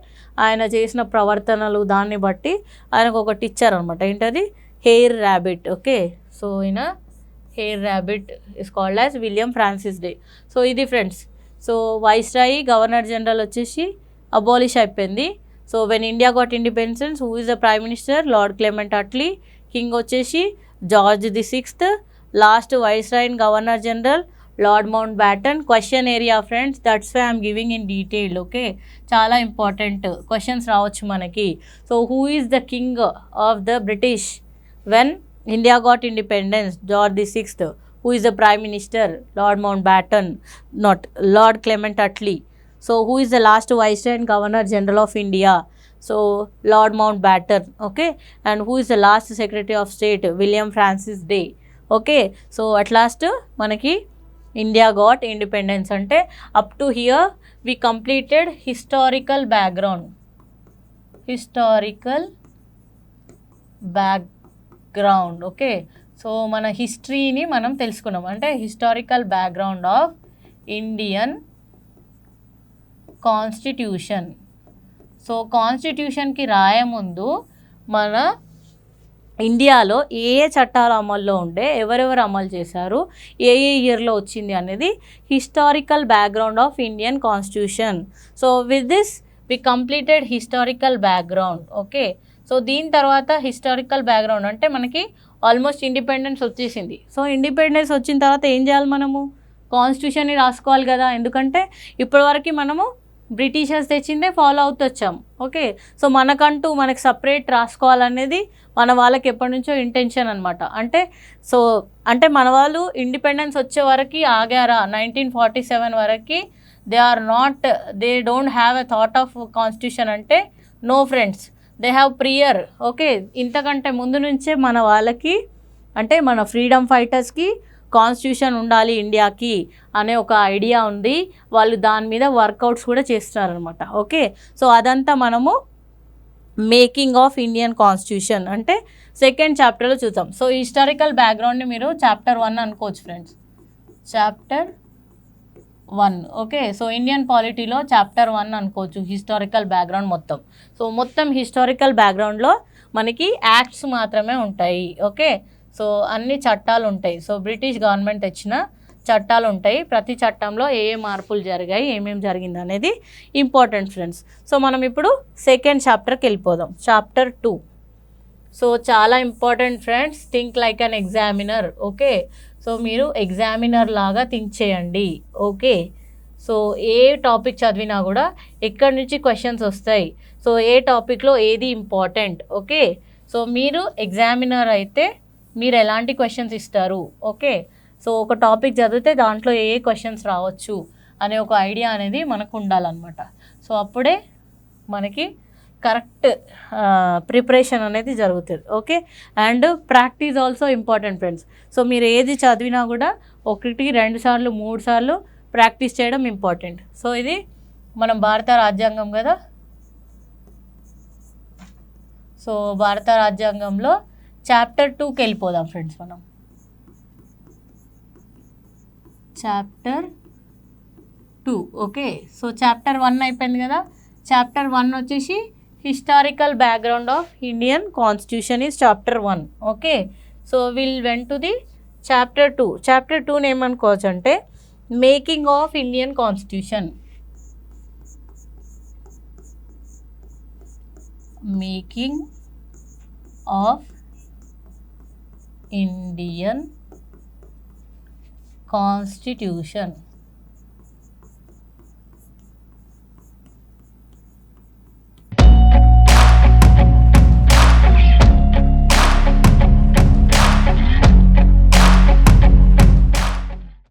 S1: ఆయన చేసిన ప్రవర్తనలు దాన్ని బట్టి ఆయనకు ఒకటి ఇచ్చారనమాట. ఏంటది? Hair rabbit. ఓకే, సో ఈయన hair rabbit is called as William Francis Day. So ఇది friends. So viceroy governor general వచ్చేసి అబాలిష్ అయిపోయింది. So when India got independence, who is the prime minister? Lord Clement Attlee. King వచ్చేసి George the 6th. Last viceroy and governor general lord Mountbatten. Question area friends, that's why I'm giving in detail. Okay, చాలా important questions రావచ్చు మనకి. So who is the king of the British when India got independence? George the 6th. Who is the prime minister? Lord mount baton, not lord Clement Atlee. So who is the last viceroy and governor general of India? So Lord Mountbatten. Okay, and who is the last secretary of state? William Francis Day. Okay, so at last manaki India got independence ante up to here we completed historical background. Okay, so మన హిస్టరీని మనం తెలుసుకున్నాం. అంటే historical background of Indian constitution. So కాన్స్టిట్యూషన్కి రాయముందు మన ఇండియాలో ఏ ఏ చట్టాలు అమల్లో ఉండే, ఎవరెవరు అమలు చేశారు, ఏ ఇయర్లో వచ్చింది అనేది historical background of Indian constitution. So with this we completed historical background. Okay, so దీని తర్వాత హిస్టారికల్ బ్యాక్గ్రౌండ్ అంటే మనకి ఆల్మోస్ట్ ఇండిపెండెన్స్ వచ్చేసింది. సో ఇండిపెండెన్స్ వచ్చిన తర్వాత ఏం చేయాలి? మనము కాన్స్టిట్యూషన్ని రాసుకోవాలి కదా. ఎందుకంటే ఇప్పటివరకు మనము బ్రిటిషర్స్ తెచ్చిందే ఫాలో అవుతూ వచ్చాం. ఓకే, సో మనకి సపరేట్ రాసుకోవాలనేది మన వాళ్ళకి ఎప్పటి నుంచో ఇంటెన్షన్ అనమాట. అంటే మన వాళ్ళు ఇండిపెండెన్స్ వచ్చే వరకు ఆగారా? 1947 వరకు they don't have a thought of constitution అంటే no friends, they have prior okay ఇంతకంటే ముందు నుంచే మన వాళ్ళకి అంటే మన ఫ్రీడమ్ ఫైటర్స్కి కాన్స్టిట్యూషన్ ఉండాలి ఇండియాకి అనే ఒక ఐడియా ఉంది. వాళ్ళు దాని మీద వర్కౌట్స్ కూడా చేస్తున్నారనమాట. ఓకే సో అదంతా మనము మేకింగ్ ఆఫ్ ఇండియన్ కాన్స్టిట్యూషన్ అంటే సెకండ్ చాప్టర్లో చూద్దాం. సో హిస్టారికల్ బ్యాక్గ్రౌండ్ని మీరు చాప్టర్ 1 అనుకోవచ్చు friends. Chapter 1 okay so Indian పాలిటీలో చాప్టర్ 1 అనుకోవచ్చు హిస్టారికల్ బ్యాక్గ్రౌండ్ మొత్తం. సో మొత్తం హిస్టారికల్ బ్యాక్గ్రౌండ్లో మనకి యాక్ట్స్ మాత్రమే ఉంటాయి. ఓకే సో అన్ని చట్టాలు ఉంటాయి. సో బ్రిటిష్ గవర్నమెంట్ తెచ్చిన చట్టాలు ఉంటాయి. ప్రతి చట్టంలో ఏ మార్పులు జరిగాయి ఏమేమి జరిగింది అనేది ఇంపార్టెంట్ ఫ్రెండ్స్. సో మనం ఇప్పుడు సెకండ్ చాప్టర్కి వెళ్ళిపోదాం. చాప్టర్ 2 సో చాలా important friends. Think like an examiner. Okay so మీరు ఎగ్జామినర్ లాగా థింక్ చేయండి. ఓకే సో ఏ టాపిక్ చదివినా కూడా ఎక్కడి నుంచి క్వశ్చన్స్ వస్తాయి, సో ఏ టాపిక్లో ఏది ఇంపార్టెంట్. ఓకే సో మీరు ఎగ్జామినర్ అయితే మీరు ఎలాంటి క్వశ్చన్స్ ఇస్తారు. ఓకే సో ఒక టాపిక్ చదివితే దాంట్లో ఏ క్వశ్చన్స్ రావచ్చు అనే ఒక ఐడియా అనేది మనకు ఉండాలన్నమాట. సో అప్పుడే మనకి కరెక్ట్ ప్రిపరేషన్ అనేది జరుగుతుంది. Okay and practice also important friends. So మీరు ఏది చదివినా కూడా 1, 2 సార్లు 3 సార్లు ప్రాక్టీస్ చేయడం ఇంపార్టెంట్. సో ఇది మనం భారత రాజ్యాంగం కదా. సో భారత రాజ్యాంగంలో చాప్టర్ 2కి వెళ్ళిపోదాం ఫ్రెండ్స్. మనం చాప్టర్ 2 ఓకే సో చాప్టర్ 1 అయిపోయింది కదా. చాప్టర్ 1 వచ్చేసి historical background of Indian constitution is chapter 1. Okay so will went to the chapter 2. Chapter 2ని ఏమనుకోవచ్చు అంటే making of Indian constitution. Making of Indian constitution.